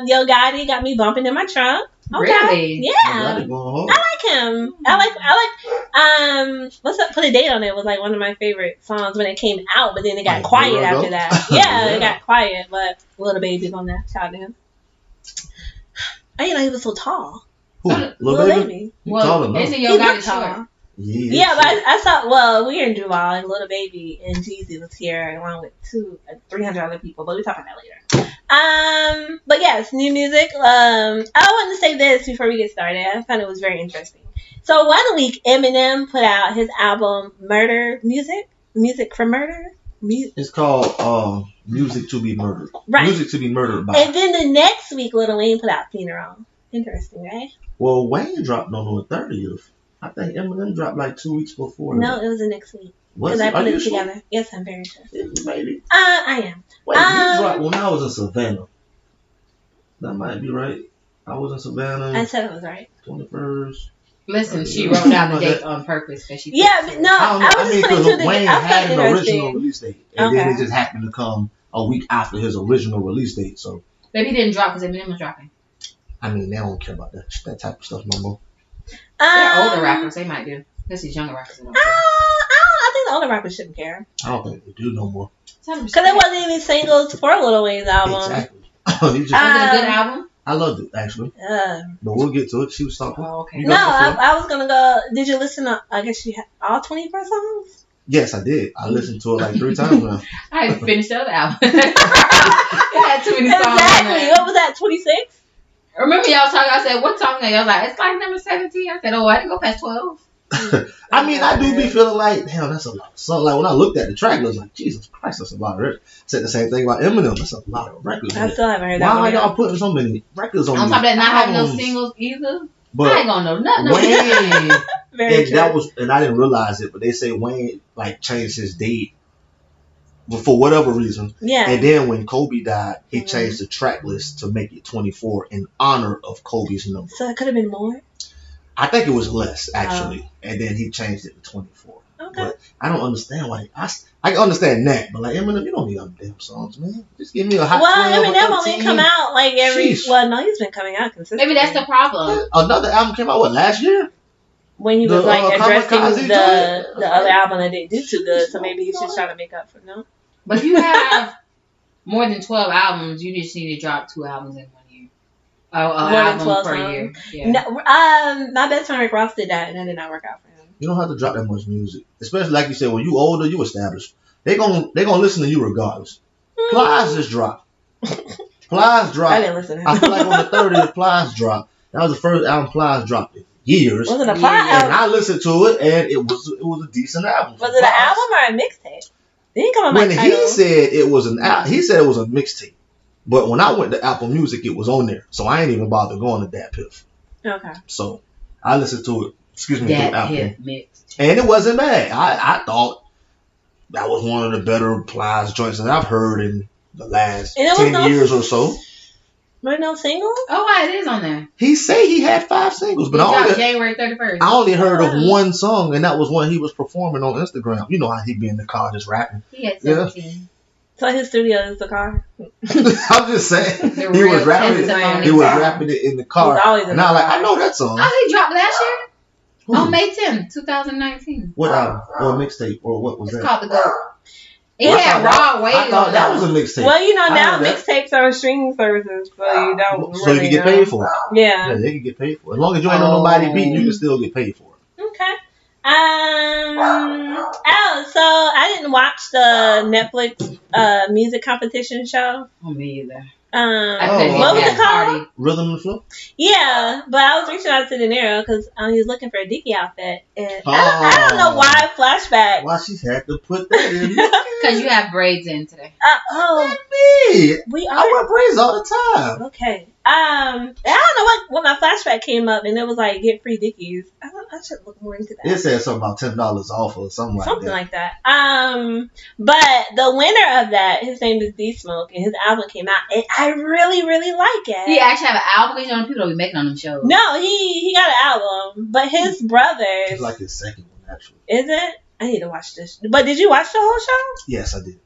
Yo Gotti got me bumping in my trunk. Okay. Really? Yeah. I like him. I like what's up? Put a date on it was like one of my favorite songs when it came out, but then it got quiet after that. Yeah, it got quiet, but Little Baby's on that. Shout out to him. I didn't know he was so tall. Who? Little Baby? Well, isn't Yo Gotti short? Yeah, but I saw. Well, we were in Duval, and Little Baby and Jeezy was here along with 300 other people. But we talk about that later. But yes, new music. I wanted to say this before we get started. I found it was very interesting. So 1 week, Eminem put out his album Murder Music for Murder. It's called Music to be Murdered. Right. Music to be murdered by. And then the next week, Lil Wayne put out Funeral. Interesting, right? Well, Wayne dropped on the 30th. I think Eminem dropped like 2 weeks before. No, it was the next week. Because I put it together. Sure? Yes, I'm very sure. Maybe. I am. Wait, he dropped when I was in Savannah. That might be right. I was in Savannah. I said it was right. 21st. Listen, she wrote down the date on purpose because she. I was just putting two Wayne had an original release date, and then it just happened to come a week after his original release date. So. Maybe he didn't drop because Eminem was dropping. I mean, they don't care about that type of stuff no more. They're older rappers. They might do. This is younger rappers. I think the older rappers shouldn't care. I don't think they do no more. Because there wasn't any singles for Lil Wayne's album. Exactly. Was it a good album? I loved it, actually. But we'll get to it. She was talking. Oh, okay. No, I was going to go. Did you listen to, I guess you had all 24 songs? Yes, I did. I listened to it like 3 times now. I hadn't finished the other album. It had too many songs. Exactly. What was that, 26? Remember y'all talking, I said, what song? Y'all was like, it's like number 17. I said, oh, I didn't go past 12. I mean, I do be feeling like, damn, that's a lot. So, like, when I looked at the track, I was like, Jesus Christ, that's a lot of records. Said the same thing about Eminem. That's a lot of records. I still haven't heard that. Why are y'all putting so many records on? On top of that, not having no singles either. But I ain't gonna know nothing. Wayne, Very true. And I didn't realize it, but they say Wayne like changed his date for whatever reason. Yeah. And then when Kobe died, he changed the track list to make it 24 in honor of Kobe's number. So it could have been more? I think it was less, actually. And then he changed it to 24. Okay. But I don't understand why. I can understand that, but like Eminem, you don't need other damn songs, man. Just give me a hot 12 or Eminem only 13. come out like every. Sheesh. Well, no, he's been coming out consistently. Maybe that's the problem. Another album came out last year. When he was like addressing Kamikaze the other album that didn't do too good, so maybe he's just trying to make up for no. But if you have more than 12 albums, you just need to drop 2 albums in 1 year. More than 12 per songs. year. Yeah. No, my best friend Rick Ross did that, and that did not work out for him. You don't have to drop that much music, especially like you said. When you older, you established. They gonna listen to you regardless. Plies just dropped. Plies dropped. I didn't listen to him. I feel like on the 30th, Plies dropped. That was the first album Plies dropped in years. Was it a Plies album? And I listened to it, and it was a decent album. Was it an album or a mixtape? They didn't come on When my title. he said it was he said it was a mixtape. But when I went to Apple Music, it was on there. So I ain't even bothered going to Dat Piff. Okay. So I listened to it. Excuse me, through That Apple. hit mixed. And it wasn't bad. I thought that was one of the better Plies joints that I've heard in the last 10 years or so. Was no single? Oh, it is on there. He say he had 5 singles, but January 31st. I only heard of one song, and that was one he was performing on Instagram. You know how he be in the car just rapping. He had 17. Yeah. So his studio is the car? I'm just saying. He was rapping it in the car. And I know that song. Oh, he dropped last year? On May 10th, 2019. What album? Or a mixtape? Or what was that? It's called The GOAT. It had Raw Wave. I thought that was a mixtape. Well, now mixtapes are streaming services, so you don't So you can get paid for it. Yeah. They can get paid for it. As long as you ain't on nobody beat, you can still get paid for it. Okay. So I didn't watch the Netflix music competition show. Oh, me either. What was it called? Rhythm and Flow? Yeah, but I was reaching out to De Niro because he was looking for a Dickie outfit. And I don't know why flashback. Why she's had to put that in? Because you have braids in today. Me. I wear braids all the time. Okay. I don't know what my flashback came up and it was like get free Dickies. I should look more into that. It said something about $10 off or something like that. But the winner of that, his name is D Smoke, and his album came out, and I really, really like it. He actually have an album because people don't be making on them shows. No, he got an album, but his brothers. It's like his second one actually. Is it? I need to watch this. But did you watch the whole show? Yes, I did.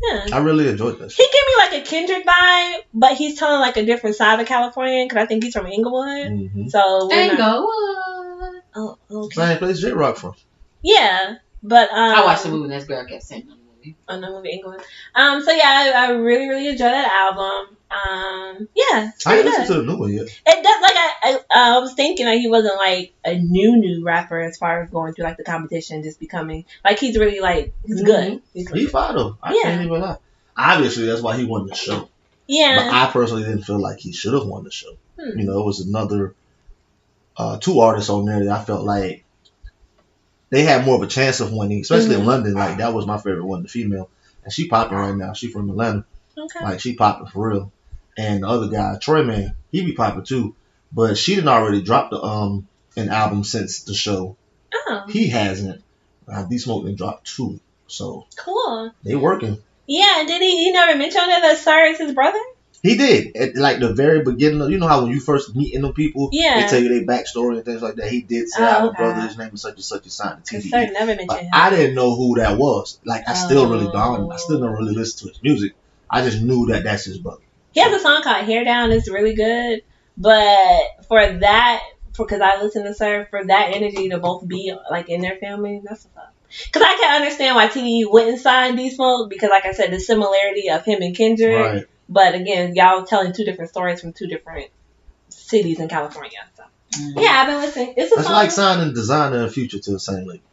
Yeah. I really enjoyed this. He gave me like a Kendrick vibe, but he's telling like a different side of California because I think he's from Inglewood. Mm-hmm. So Inglewood. Oh, okay. Same place J-Rock from. Yeah, but I watched the movie and this girl kept saying the movie. On the movie Inglewood. So yeah, I really, really enjoyed that album. Yeah. I ain't listened to the new one yet. It does like I was thinking like he wasn't like a new rapper as far as going through like the competition, just becoming like he's really like he's good. He's fine though. I can't even lie. Obviously that's why he won the show. Yeah. But I personally didn't feel like he should have won the show. You know, it was another 2 artists on there that I felt like they had more of a chance of winning, especially in London. Like that was my favorite one, the female, and she popping right now. She from Atlanta. Okay. Like she popping for real. And the other guy, Troy Man, he be popping too. But she didn't already drop the an album since the show. Oh. He hasn't. D Smoke done dropped 2. So cool. They working. Yeah, did he never mention that Sir is his brother? He did. At like the very beginning of, you know how when you first meeting them people, they tell you their backstory and things like that. He did say I have a brother, his name is such and such, signed the TV. Sir never mentioned him. I didn't know who that was. Like I still really don't. I still don't really listen to his music. I just knew that that's his brother. He has a song called Hair Down. It's really good. But because I listen to Sir, for that energy to both be like in their family, that's what's up. Because I can understand why TDE wouldn't sign D Smoke because, like I said, the similarity of him and Kendrick. Right. But again, y'all telling 2 different stories from 2 different cities in California. So yeah, I've been listening. It's like signing Designer and Future to the same label.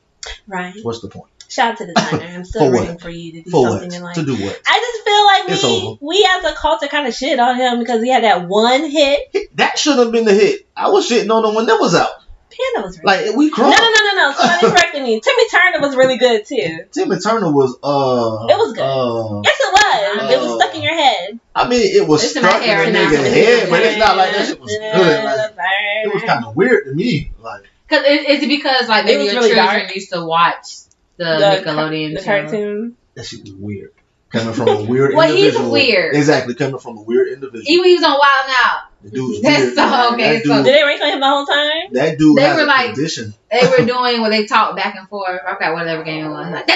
Right. What's the point? Shout out to Designer. I'm still waiting for you to do something in life. To do what? I just feel like we as a culture kind of shit on him because he had that one hit. That should have been the hit. I was shitting on him when that was out. Panda was really like good. We cried. No. Somebody corrected me. Timmy Turner was really good too. Timmy Turner was It was good. Yes, it was. It was stuck in your head. I mean, it was stuck in the nigga's head, but it's not like that shit was good. Like, it was kind of weird to me. Like, is it because like maybe your children used to watch the Nickelodeon the cartoon? That shit was weird. Coming from a weird Well, individual. he's weird. Exactly, coming from a weird individual. Even when he was on Wild 'N Out. The dude's That's weird. so man. okay. That So dude, Did they rank on him the whole time? that dude they has were a like condition. they were doing where they talked back and forth. I forgot whatever game it was. Like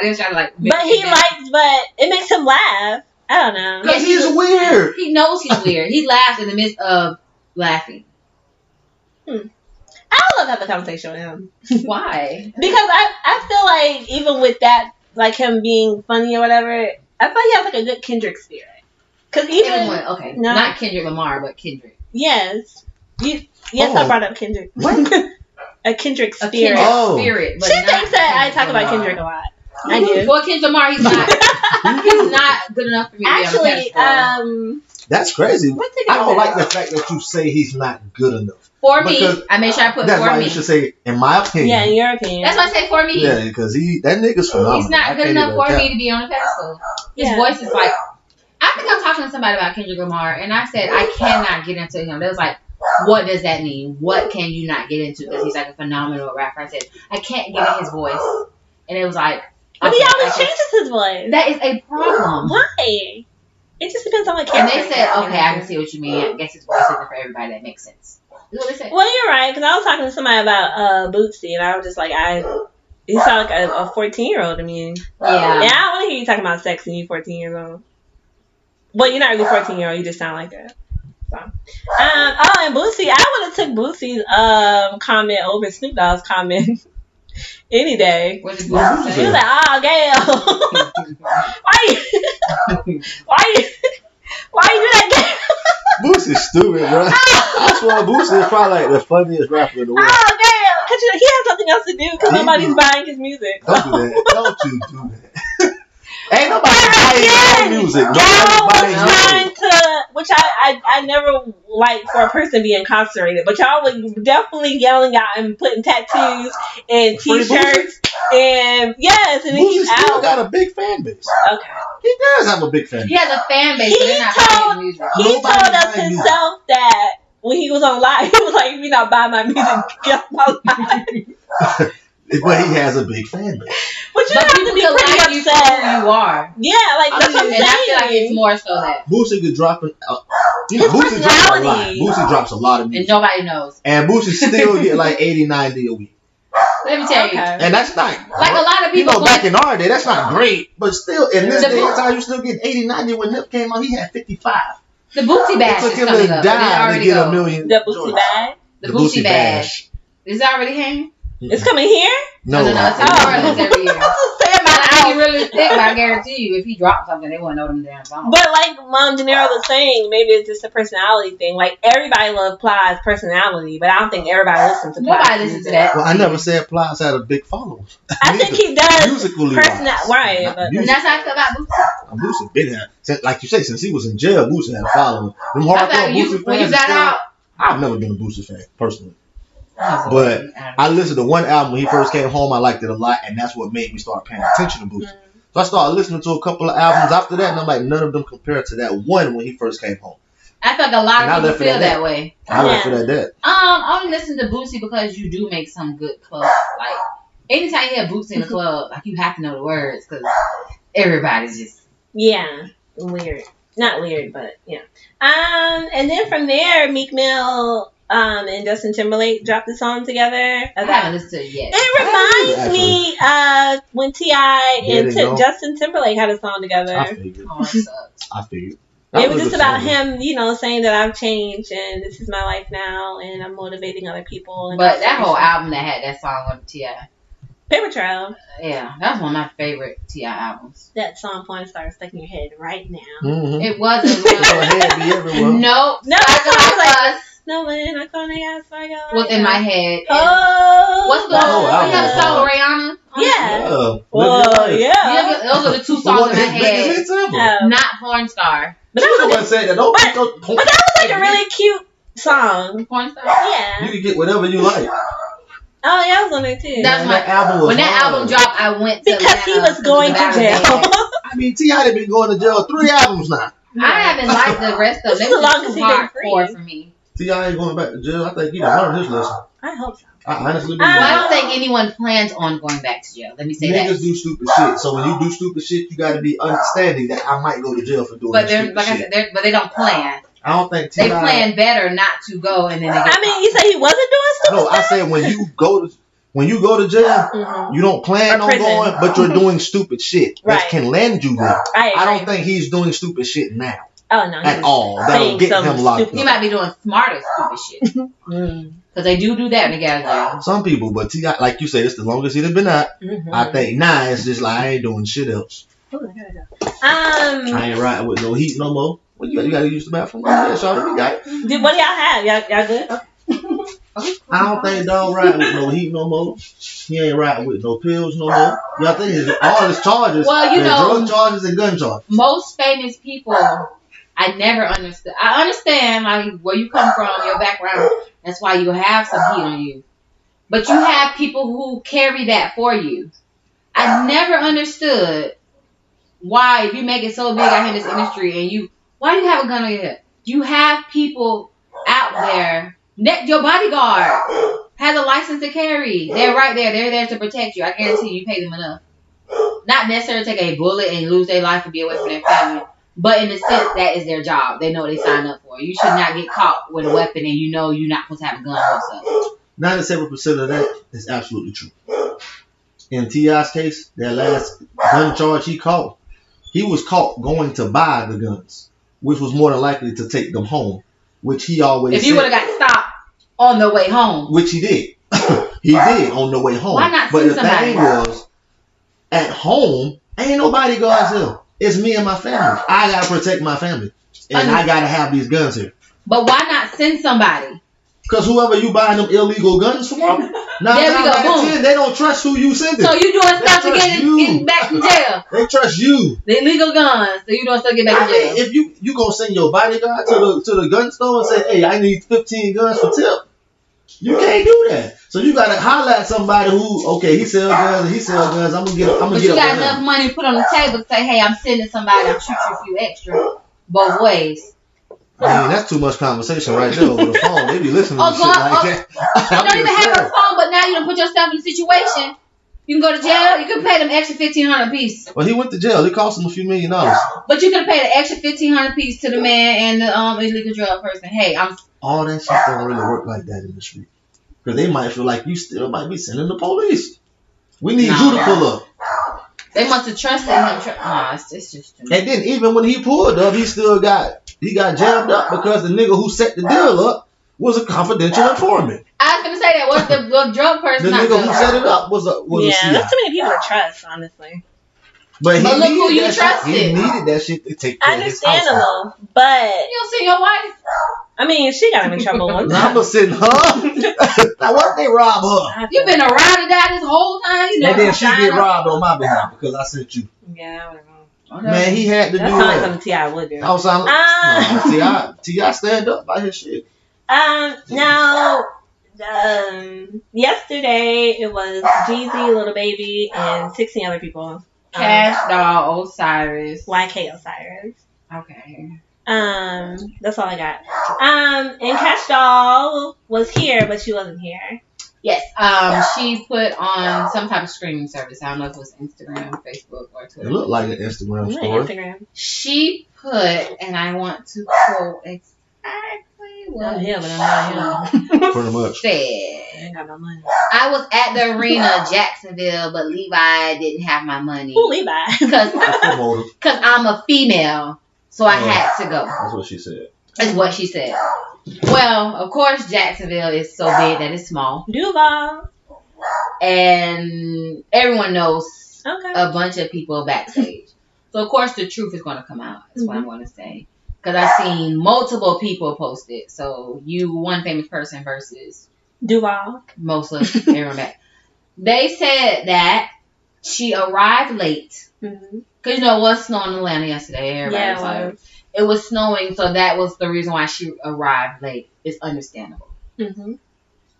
they were trying to like. But it makes him laugh. I don't know. Yeah, Because he's weird. He knows he's weird. He laughs in the midst of laughing. I would love to have a conversation with him. Why? Because I feel like even with that, like him being funny or whatever, I feel he has like a good Kendrick spirit. Because even Okay, no. not Kendrick Lamar, but Kendrick. Yes, I brought up Kendrick. What? A Kendrick A spirit. Kendrick spirit. But She not thinks that I talk about Lamar. Kendrick a lot. I do. Well, Kendrick Lamar, he's not. He's not good enough for me. Actually, to be on That's crazy. What's it I don't called? like the fact that you say he's not good enough. for me, because I made sure I put That's for why me. you should say, in my opinion. Yeah, in your opinion. That's why I say for me. Yeah, because that nigga's phenomenal. He's not I good can't enough even for count. me to be on a pedestal. His Yeah. voice is like. I think I was talking to somebody about Kendrick Lamar, and I said I cannot get into him. They was like, "What does that mean? What can you not get into?" Because he's like a phenomenal rapper. I said I can't get in his voice, and it was like, But he okay, always okay. changes his voice. That is a problem. Why? It just depends on what And character. they said, okay, I can see what you mean. I guess his voice isn't for everybody. That makes sense. That's what they said. Well, you're right, because I was talking to somebody about Bootsy, and I was just like, he sound like a 14-year-old to me. Yeah. And I don't want to hear you talking about sex and you 14 years old. Well, you're not really 14-year-old. You just sound like that. So, and Bootsy, I would have took Bootsy's comment over Snoop Dogg's comment any day. What did He Boosie was say? like, "Oh, Gayle, why you do that, Gayle? Boosie's stupid, bro. That's why Boosie is probably like the funniest rapper in the world. Oh, Gayle, because he has something else to do because nobody's buying his music." Don't do that. Don't you do that. Ain't nobody buying your music. Gayle Nobody's was buying trying music. to, which I never like for a person to be incarcerated, but y'all was definitely yelling out and putting tattoos and Free t-shirts and yes, and then Boosie he's still out. got a big fan base. Okay. He does have a big fan base. He has a fan base, but they're not buying his music. He Nobody's told us buying music. himself that when he was on live, he was like, "If you're not buying my music, get off my live." But he has a big fan base. But you But have to people be can like pretty you for upset. who you are. Yeah, like that's what I'm And I feel like it's saying. more so that. Boosie could drop it. His Boosie drops a lot. personality. Boosie drops a lot of And music. nobody knows. And Boosie still get like 80, 90 a week. Let me tell you. Okay. And that's not, Like a lot of you people know, back in our day, that's not great. But still, in this The day and Bo- time, you still get 80, 90. When Nip came out, he had 55. the Boosie It Bash took is him coming to up. It die to already get go. a million. The Boosie bag. The Boosie Bash. Is it already hanging? It's coming here. No, No, it's in Oh. New Orleans every year. Say But about I ain't really thick, but I guarantee you, if he dropped something, they wouldn't know them damn songs. But like De Niro was saying, maybe it's just a personality thing. Like everybody loves Plies' personality, but I don't think everybody listens to Plies. Nobody listens to that. Well, I never said Plies had a big following. I think he does. Musically Right, Not but And music. that's how I feel about Boosie. Boosie been had, like you say, since he was in jail, Boosie had a following. Them I hardcore thought Boosie when you fans. got still- out, I've never been a Boosie fan personally, but I listened to one album when he first came home. I liked it a lot, and that's what made me start paying attention to Boosie. So I started listening to a couple of albums after that, and I'm like, none of them compared to that one when he first came home. I feel like a lot And I of people left it feel at that that. way. I left Yeah. it at that. I only listen to Boosie because you do make some good clubs. Like, anytime you hear Boosie in the club, like, you have to know the words because everybody's just. yeah, weird. Not weird, but yeah. And then from there, Meek Mill and Justin Timberlake dropped a song together. I haven't listened to it yet. It reminds Actually. me of when T.I. There and they go. Justin Timberlake had a song together. I figured. Oh, it sucks. I figured. That It was a just good about song. him, you know, saying that I've changed and this is my life now and I'm motivating other people. And But that whole album that had that song with T.I. Paper Trail, Yeah, that was one of my favorite T.I. albums. that song Porn Star stuck in your head right now. Mhm. It wasn't. Go ahead, be everywhere. Nope. No, I that song was like, Us no way, not gonna ask for your was in my head. And Oh, what's the whole you album have a was song with Rihanna? Yeah. Oh, yeah. those are the two The songs one in my of his biggest head. hits ever. Not Porn Star. But You that the was one said that. Don't But- pick up. but that was like a really cute song. Porn Star. Yeah. You can get whatever you like. Oh, yeah, I was on there too. That's Man, my- that album was When that hard. album dropped, I went to because he Atlanta was going to because jail. it was I mean, T.I. done been going to jail 3 albums now. I haven't liked the rest of This them. is the They were longest too he been free. hardcore for me. T.I. ain't going back to jail. I think he done learned his lesson. I hope so. I honestly believe Well, I don't think anyone plans on going back to jail. Let me say that. Niggas do stupid shit. So when you do stupid shit, you got to be understanding that I might go to jail for doing stupid like shit. I said, but they don't plan. I don't think they plan better not to go, and then they get I mean, you said he wasn't doing stupid No, I said when you go to jail, you don't plan on going, but you're doing stupid shit that can land you there. I don't think he's doing stupid shit now. Oh no, at all. That'll get him locked up. He might be doing smarter stupid shit. Because they do that in the jail. Some people, but T.I., like you said, it's the longest he'd been out. I think it's just like I ain't doing shit else. I ain't riding with no heat no more. Well, you got to use the bathroom. Yeah, Charlotte, we got it. What do y'all have? Y'all good? I don't think dog riding with no heat no more. He ain't riding with no pills no more. Y'all think all his charges, drug charges and gun charges. Most famous people, I never understood. I understand like where you come from, your background. That's why you have some heat on you. But you have people who carry that for you. I never understood why, if you make it so big out here in this industry, why do you have a gun on your hip? You have people out there. Your bodyguard has a license to carry. They're right there. They're there to protect you. I guarantee you pay them enough. Not necessarily take a bullet and lose their life and be away from their family. But in the sense, that is their job. They know what they signed up for. You should not get caught with a weapon and you know you're not supposed to have a gun on yourself. 97% of that is absolutely true. In T.I.'s case, that last gun charge he was caught going to buy the guns, which was more than likely to take them home, which he always If you would have got stopped on the way home. Which he did. He did on the way home. Why not but see the somebody? thing was, at home, ain't nobody guards here. It's me and my family. I got to protect my family. And I got to have these guns here. But why not send somebody? Because whoever you buying them illegal guns from, 9 times out of 10, they don't trust who you sending. So you doing stuff to get back from jail. They trust you. The illegal guns. So you doing stuff to get back from jail. If you gonna send your bodyguard to the gun store and say, hey, I need 15 guns for tip, you can't do that. So you gotta holler at somebody who, he sells guns and he sells guns. I'm gonna get. But you got enough money to put on the table to say, hey, I'm sending somebody. I'm shooting a few extra both ways. I mean, that's too much conversation right there over the phone. They be listening to shit like that. You don't even have a phone, but now you done put yourself in a situation. You can go to jail. You can pay them extra $1,500 a piece. Well, he went to jail. It cost him a few $1 million. But you could have paid an extra $1,500 a piece to the man and the illegal drug person. Hey, all that shit don't really work like that in the street. Because they might feel like you still might be sending the police. We need you to pull up. They must have trusted him. It's just too much. And then even when he pulled up, he got jammed up because the nigga who set the deal up was a confidential informant. I was gonna say that. What's the drug person? The nigga who set it up was a CI. That's too many people to trust, honestly. But look who you trusted. He needed that shit to take care of his household. Understandable, but you don't see your wife. I mean, she got him in trouble one time. I'm gonna send her. Now what if they rob her? You been around to die this whole time. You know, and then she get robbed on my behalf because I sent you. Yeah, I don't know. Okay. Man, he had to do that. That's not something T.I. would do. T.I. stand up by his shit. Now, yesterday it was Jeezy, Little Baby, and 16 other people. Cash Doll, Osiris. YK Osiris. Okay. That's all I got. And Cash Doll was here, but she wasn't here. Yes. She put on some type of streaming service. I don't know if it was Instagram, Facebook, or Twitter. It looked like an Instagram story. Instagram. She put, and I want to quote exactly what Pretty much. said. I ain't got no money. I was at the arena, Jacksonville, but Levi didn't have my money. Who Levi? Because I'm a female, so I had to go. That's what she said. That's what she said. Well, of course, Jacksonville is so big that it's small. Duval. And everyone knows a bunch of people backstage. So, of course, the truth is going to come out. That's what I'm going to say. Because I've seen multiple people post it. So, one famous person versus Duval. Most of everyone back. They said that she arrived late. Because, you know, it was snowing in Atlanta yesterday. Everybody was. It was snowing, so that was the reason why she arrived late. It's understandable.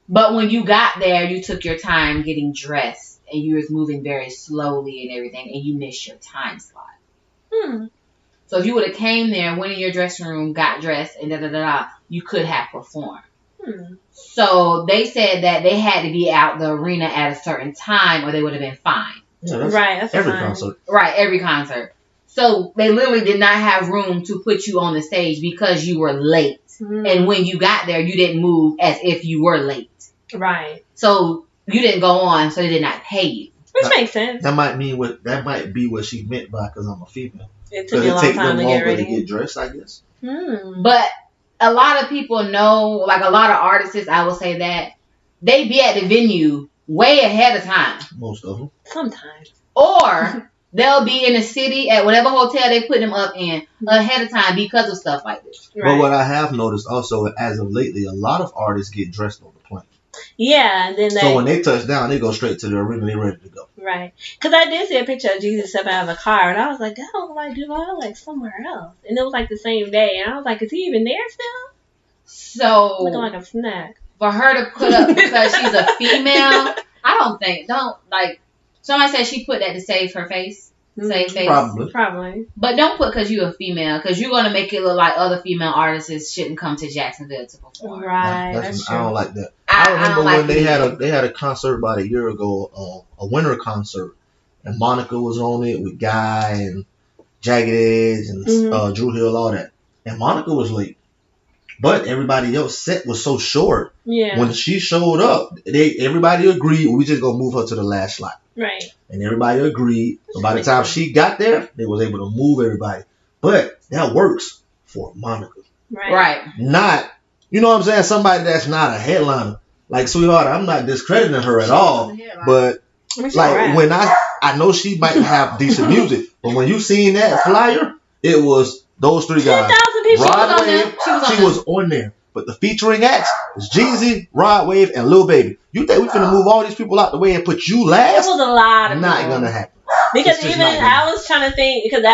But when you got there, you took your time getting dressed, and you was moving very slowly and everything, and you missed your time slot. So if you would have came there, went in your dressing room, got dressed, and you could have performed. So they said that they had to be out the arena at a certain time or they would have been fined. Yeah, that's Right. That's every fine. concert. Right, every concert. So they literally did not have room to put you on the stage because you were late. And when you got there, you didn't move as if you were late. Right. So you didn't go on, so they did not pay you. Which makes sense. That might be what she meant by because I'm a female. It took you a long time to get ready. To get dressed, I guess. But a lot of people know, like a lot of artists, I will say that they be at the venue way ahead of time. Most of them. Sometimes. Or they'll be in the city at whatever hotel they put them up in ahead of time because of stuff like this. Right. But what I have noticed also, as of lately, a lot of artists get dressed on the plane. Yeah, and then So when they touch down, they go straight to the arena. They're ready to go. Right. Because I did see a picture of Jesus stepping out of the car, and I was like, that don't like Duval, like somewhere else. And it was like the same day, and I was like, is he even there still? So Looking like a snack. for her to put up because she's a female, somebody said she put that to save her face. Save face. Probably. But don't put because you're a female, because you're going to make it look like other female artists shouldn't come to Jacksonville to perform. Right. That's true. I don't like that. I remember when they had a concert about a year ago, a winter concert, and Monica was on it with Guy and Jagged Edge and Drew Hill, all that. And Monica was late. But everybody else's set was so short. Yeah. When she showed up, everybody agreed we just gonna move her to the last slot. Right. And everybody agreed. So by the time she got there, they was able to move everybody. But that works for Monica. Right. Not, you know what I'm saying? Somebody that's not a headliner. Like, sweetheart, I'm not discrediting her at all. But like when I know she might have decent music, but when you seen that flyer, it was those three guys. 10,000 people. Rod Wave, she was on there. But the featuring acts was Jeezy, Rod Wave, and Lil Baby. You think we finna move all these people out the way and put you last? It was a lot of Not people. gonna happen. Because even I was trying to think, because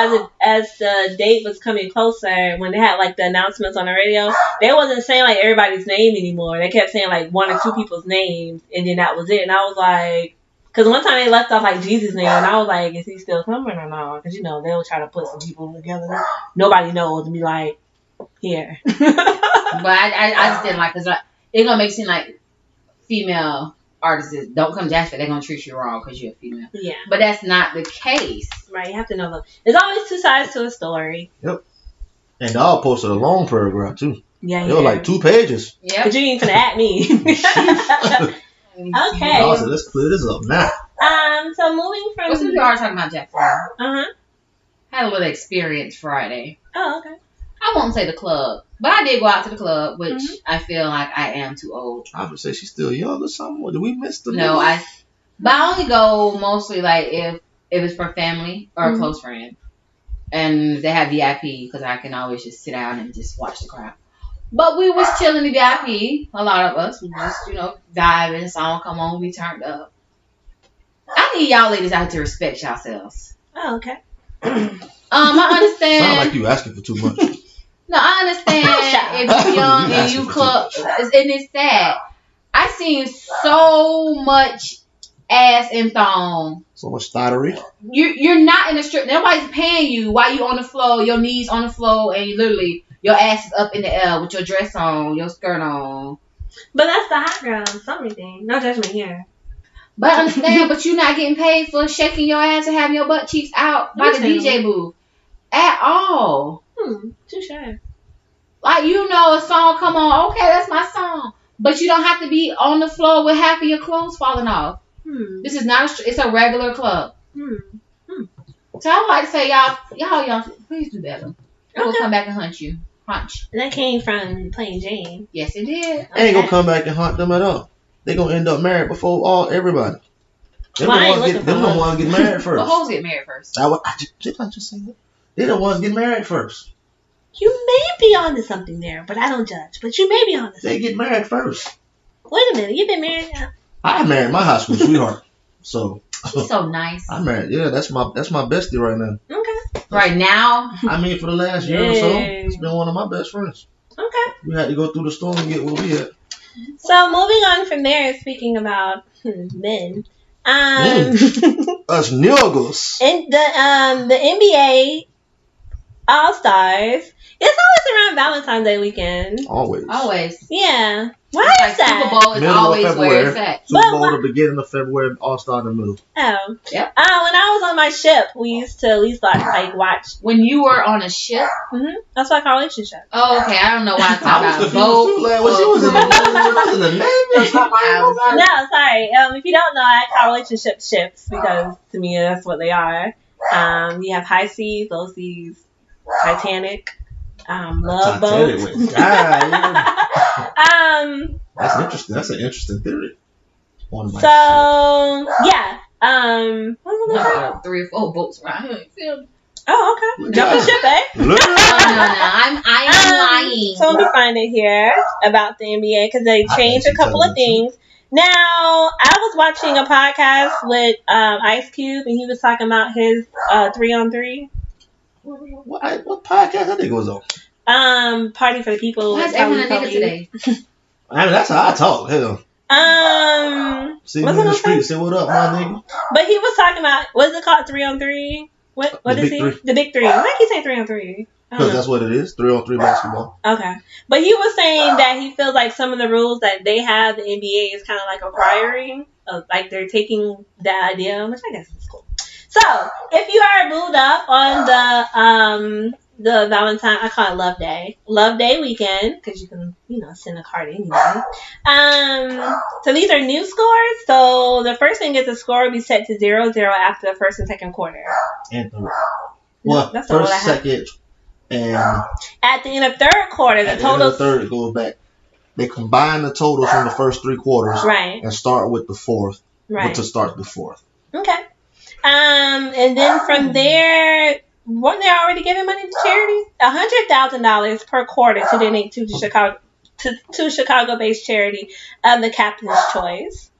as the date was coming closer, when they had like the announcements on the radio, they wasn't saying like everybody's name anymore. They kept saying like one or two people's names, and then that was it. And I was like, because one time they left off like Jesus' name, and I was like, is he still coming or not? Because they'll try to put some people together. Nobody knows, and be like, here. But I just didn't like, because it's gonna make it seem like female artists don't come to Jacksonville, they're gonna treat you wrong because you're a female. Yeah. But that's not the case. Right, you have to know them. There's always two sides to a story. Yep. And y'all posted a long paragraph too. Yeah, it was like 2 pages. Yeah. But you ain't finna at me. Okay. Also, let's clear this up now. So moving from. Well, since we are talking about Jacksonville, had a little experience Friday. Oh, okay. I won't say the club, but I did go out to the club, which I feel like I am too old. I would say she's still young or something. Or did we miss the? No, but I only go mostly like if it's for family or a close friend, and they have VIP because I can always just sit down and just watch the crowd. But we was chilling in the VIP. A lot of us, we just vibing. Song come on, we turned up. I need y'all ladies out to respect yourselves. Oh, okay. I understand. Sound like you asking for too much. No, I understand if you're young and you club, and it's sad. I seen so much ass and thong. So much stottery. You're not in the strip. Nobody's paying you while you on the floor, your knees on the floor, and you literally your ass is up in the air with your dress on, your skirt on. But that's the hot girl summer thing. No judgment here. But I understand, but you're not getting paid for shaking your ass and having your butt cheeks out by the DJ booth at all. Touche. Like, a song come on, okay, that's my song. But you don't have to be on the floor with half of your clothes falling off. This is not it's a regular club. So I would like to say, y'all young, please do better. We'll come back and hunt you. Hunch. That came from Plain Jane. Yes, it did. They ain't gonna come back and hunt them at all. They gonna end up married before everybody. Them the ones get married first. The hoes get married first. Did I just say that? They the ones get married first. You may be onto something there, but I don't judge. But you may be onto something. They get married first. Wait a minute, you've been married now? I married my high school sweetheart. So she's so nice. I'm married. Yeah, that's my bestie right now. Okay. Right now? I mean, for the last year or so, it's been one of my best friends. Okay. We had to go through the storm and get where we at. So moving on from there, speaking about men, us niggas. And the NBA All Stars. It's always around Valentine's Day weekend. Always. Yeah. Why Like is that? Super Bowl is Middle of always where February. it's at. Super Bowl the beginning of February, All Star in the middle. Oh. Yep. When I was on my ship, we used to at least like watch. When you were on a ship. That's like our relationship. Oh, okay. I don't know why I I talk was about confused boat. too. Like, when she was in the Navy or something. No, sorry. If you don't know, I call relationship ships because to me that's what they are. You have high seas, low seas, Titanic, love Titanic boats. went down. That's interesting. That's an interesting theory. One of my yeah. What was it? 3 or 4 boats around here. Oh, okay. Jump the ship, eh? No. I am lying. So let me find it here about the NBA because they changed a couple of things. Now, I was watching a podcast with Ice Cube, and he was talking about his 3-on-3. What podcast I think it was on? Party for the People. Why is everyone a nigga today? I mean, that's how I talk. Hell. See me in the street, say what up, my nigga. But he was talking about, what's it called, 3-on-3? What is he? The big three. Why do you say 3-on-3? Because that's what it is, 3-on-3 basketball. Okay. But he was saying that he feels like some of the rules that they have, the NBA is kind of like acquiring, like they're taking that idea, which I guess is cool. So, if you are moved up on the Valentine, I call it Love Day weekend, because you can, send a card anyway. So these are new scores. So the first thing is the score will be set to 0-0 after the first and second quarter. And well, that's first, second, and at the end of third quarter, the total. Third, it goes back. They combine the totals from the first 3 quarters, right, and start with the fourth, right, to start the fourth. Okay. And then from there, weren't they already giving money to charities? $100,000 per quarter to donate to the Chicago-based charity of the Captain's Choice.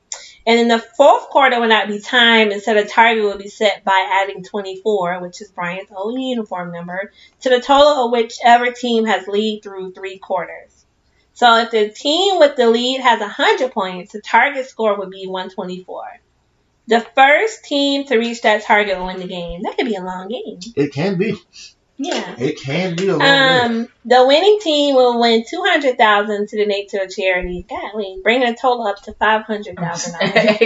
And in the fourth quarter, when that be time, instead of target will be set by adding 24, which is Bryant's old uniform number, to the total of whichever team has lead through 3 quarters. So if the team with the lead has 100 points, the target score would be 124. The first team to reach that target will win the game. That could be a long game. It can be. Yeah. It can be a long game. The winning team will win $200,000 to donate to a charity. Golly, bringing the total up to $500,000. I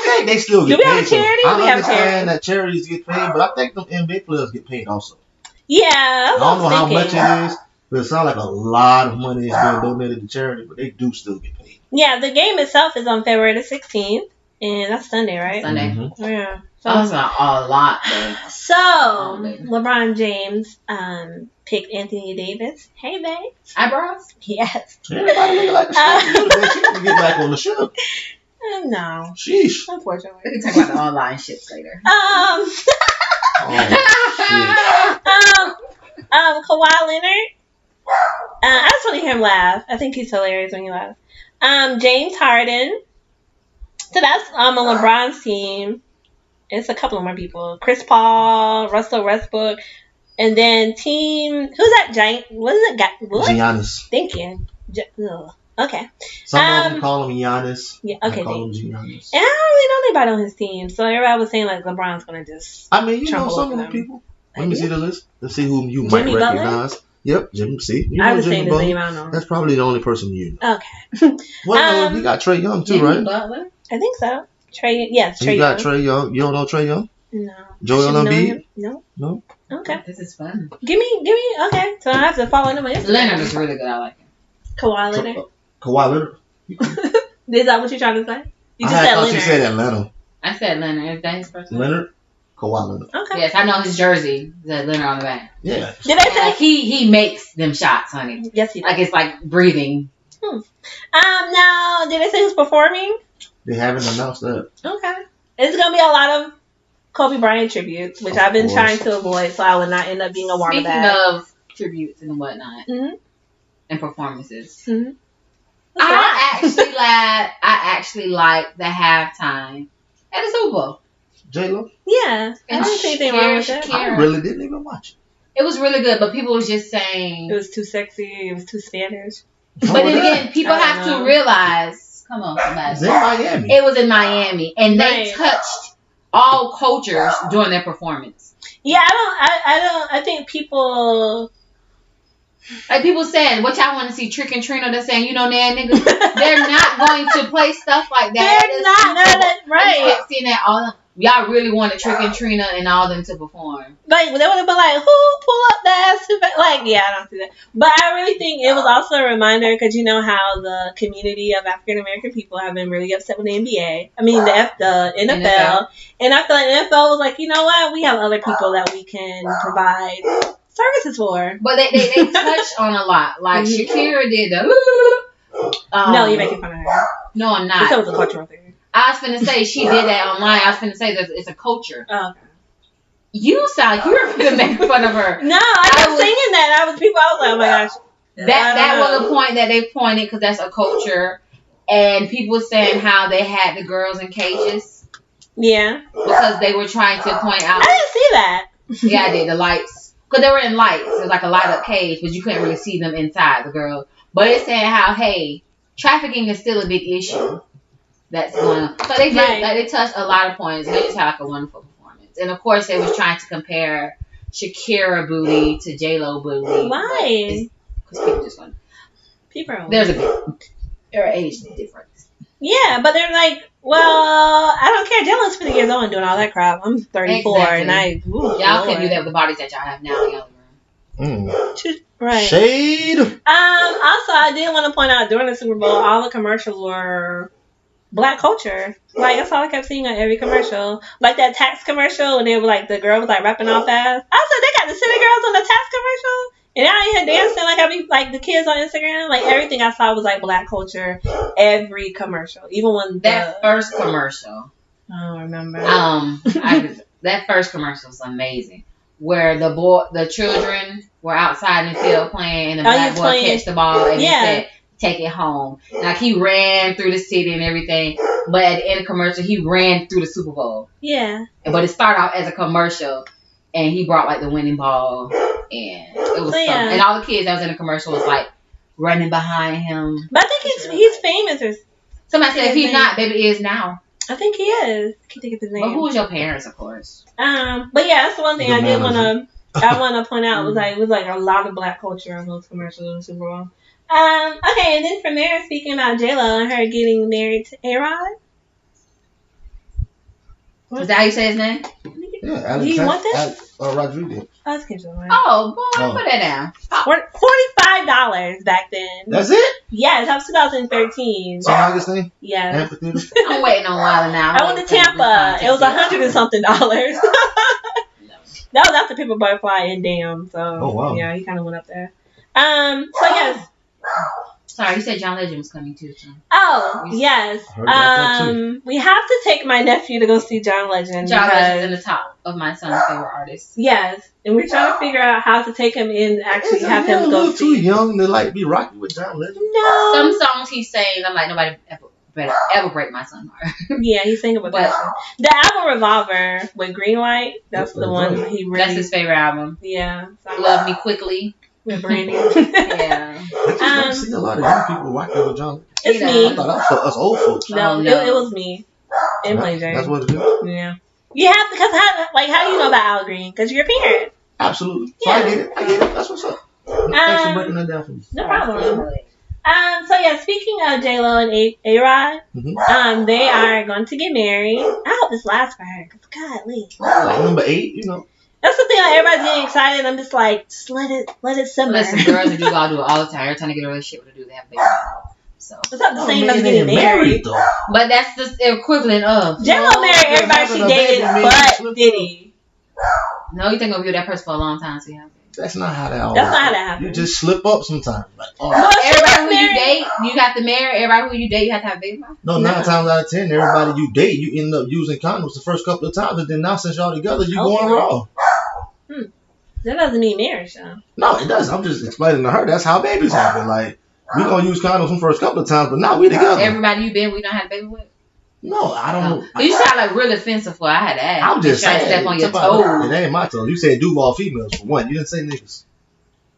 think they still get paid. Do we have a charity? I We have a charity. understand that charities get paid, but I think the NBA players get paid also. Yeah, I don't know how much it is, but it sounds like a lot of money is being donated to charity, but they do still get paid. Yeah, the game itself is on February the 16th. And that's Sunday, right? Sunday. Mm-hmm. Yeah. So that's not a lot. So LeBron James picked Anthony Davis. Hey, babe. Eyebrows? Yes. Everybody look like a shit. She can get back on the ship. No. Sheesh. Unfortunately. We can talk about the online shits later. Kawhi Leonard. I just want to hear him laugh. I think he's hilarious when he laughs. James Harden. So that's on LeBron's team. It's a couple of more people. Chris Paul, Russell Westbrook, and then team. Who's that giant? What is it? Giannis. Thank you. Okay. Some of them call him Giannis. Yeah. Okay. Call him Giannis. And I don't really know anybody on his team, so everybody was saying like LeBron's gonna just. I mean, you know some of the people. Let me see the list. Let's see whom you Jimmy might Butler? recognize. Yep, Jimmy. See, you I know was Jimmy saying his Butler. name. I don't know. That's probably the only person you know. Okay. Well, no, you got Trae Young too, Jimmy right? Butler? I think so. Trae Young. You got Trae Young. You don't know Trae Young? No. Joel Embiid? No. Okay. This is fun. Give me. Okay. So I have to follow him on Instagram. Leonard is really good. I like him. Kawhi Leonard. Kawhi Leonard. Is that what you're trying to say? You just I said thought Leonard. you said Atlanta. I said Leonard. Is that his first name? Leonard? Kawhi Leonard. Okay. Yes, I know his jersey. There's Leonard on the back. Yeah. Did I say? Like he makes them shots, honey. Yes, he does. Like it's like breathing. Now, did I say who's performing? They haven't announced that. Okay. It's gonna be a lot of Kobe Bryant tributes, which I've been trying to avoid, so I would not end up being a water Speaking bag. of tributes and whatnot and performances, What's that? I actually like the halftime at the Super Bowl. J-Lo? Yeah, I don't see anything wrong with that. I really didn't even watch it. It was really good, but people was just saying It was too sexy. It was too Spanish. But then again, people I don't have know. to realize. Come on, It's somebody. in Miami. It was in Miami, and they Right. touched all cultures doing their performance. Yeah, I think people. Like people saying, what y'all want to see Trick and Trina? They're saying, nah, niggas, they're not going to play stuff like that. They're not, right? I kept seeing that all. Y'all really wanted Trick and Trina and all them to perform. Like, they would have been like, who pull up the ass? Like, yeah, I don't see that. But I really think it was also a reminder, because you know how the community of African American people have been really upset with the NBA. I mean, the NFL. And I feel like the NFL was like, you know what? We have other people that we can provide services for. But they touch on a lot. Like, Shakira did the... no, you're making fun of her. No, I'm not. That was a cultural thing. I was finna say she did that online. I was finna say that it's a culture. Oh, okay. You sound like you were finna make fun of her. No, I was singing that. I was like, oh my gosh. That was a point that they pointed, because that's a culture. And people saying how they had the girls in cages. Yeah. Because they were trying to point out. I didn't see that. Yeah, I did. The lights. Because they were in lights. It was like a light up cage, but you couldn't really see them inside, the girls. But it's saying how, hey, trafficking is still a big issue. That's going on. So they did, like, they touched a lot of points. They just had like a wonderful performance. And of course, they was trying to compare Shakira booty to J-Lo booty. Why? Because people just want. There's an age difference. Yeah, but they're like, well, I don't care. J-Lo's 50 years old and doing all that crap. I'm 34 and y'all can do that with the bodies that y'all have now in the other room. Right. Shade. Also, I did want to point out during the Super Bowl, all the commercials were Black culture. Like, that's all I kept seeing on every commercial. Like that tax commercial, and they were like, the girl was like rapping all fast. I said, they got the city girls on the tax commercial, and out here dancing like I be like the kids on Instagram. Like, everything I saw was like Black culture. Every commercial, even when that first commercial. I don't remember. That first commercial was amazing. Where the children were outside in the field playing, and the black boy catch the ball, and he said, take it home. Like, he ran through the city and everything, but at the end of the commercial, he ran through the Super Bowl. Yeah. But it started out as a commercial, and he brought like the winning ball, and it was fun. And all the kids that was in the commercial was like running behind him. But I think he's famous. Or somebody said if he's not, baby is now. I think he is. I can't think of his name. But who was your parents, of course? But yeah, that's the one thing I did want to point out was like, it was like a lot of Black culture on those commercials in the Super Bowl. Okay, and then from there, speaking about J-Lo and her getting married to AyeAye. Is that how you say his name? Yeah, do you want this? Rodriguez. Oh, boy, put that down. $45 back then. That's it? Yes, that was 2013. St. Augustine? Yes. I'm waiting on Wilder now. I went to Tampa. It was $100 and something. That was after Paper Butterfly and Damn. So, yeah, he kind of went up there. So, yes. Sorry, you said John Legend was coming too. So. Oh, yes. We have to take my nephew to go see John Legend. John Legend's in the top of my son's favorite artists. Yes. And we're trying to figure out how to take him in, actually have him go see. Too young to like be rocking with John Legend? No. Some songs he sings, I'm like, nobody ever break my son's heart. Yeah, he's singing with that. The album Revolver with Greenlight, that's the one he really... That's his favorite album. Yeah. Love Me Quickly. With Brandy. Yeah. I don't see a lot of young people rocking with John. It's me. I thought that was for us old folks. No, it was me. And Plain Jane. That's what it is? Yeah. You have to, because how do you know about Al Green? Because you're a parent. Absolutely. So yeah. I get it. That's what's up. Thanks for breaking that down for me. No problem. So yeah, speaking of J-Lo and AyeAye, they are going to get married. I hope this lasts for her. Cause golly. Like number 8, you know. That's the thing. Like, everybody's getting excited. I'm just like, just let it simmer. Listen, girls and dudes all do it all the time. Every time they get a relationship with a dude, they have a baby. So it's not the same as getting married. But that's the equivalent of. J-Lo married everybody she dated, but Diddy. No, you think of you that person for a long time, so you have. That's not how that That's not how that happens. You just slip up sometimes. Like, everybody who you date, you got to marry. Everybody who you date, you have to have a baby. No, 9 times out of 10, everybody you date, you end up using condoms the first couple of times, and then now since y'all together, you going raw. That doesn't mean marriage, though. No, it does. I'm just explaining to her that's how babies happen. Like, we gonna use condoms the first couple of times, but now we together. Everybody you been, we don't have a baby with. No, I don't know. You sound like real offensive for I had to ask. I'm just trying saying. To step on your toes. It ain't my toes. You said Duval females for one. You didn't say niggas.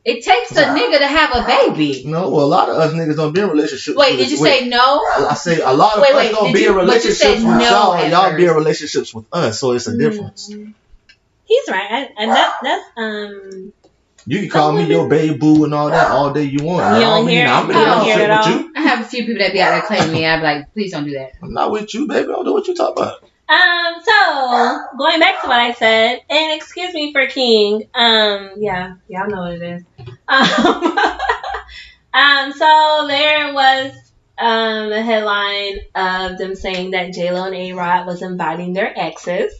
It takes a nigga to have a baby. No, well, a lot of us niggas don't be in relationships. Wait, did you say no? I say a lot of us don't be in relationships with y'all. Y'all be in relationships with us, so it's a difference. He's right, and that's You can call me your baby boo and all that all day you want. You don't hear it. I'm in a relationship with you. I have a few people that be out there claiming me. I'd be like, please don't do that. I'm not with you, baby. I don't know what you talking about. So going back to what I said, and excuse me for King. Yeah, y'all know what it is. So there was a headline of them saying that J-Lo and A-Rod was inviting their exes,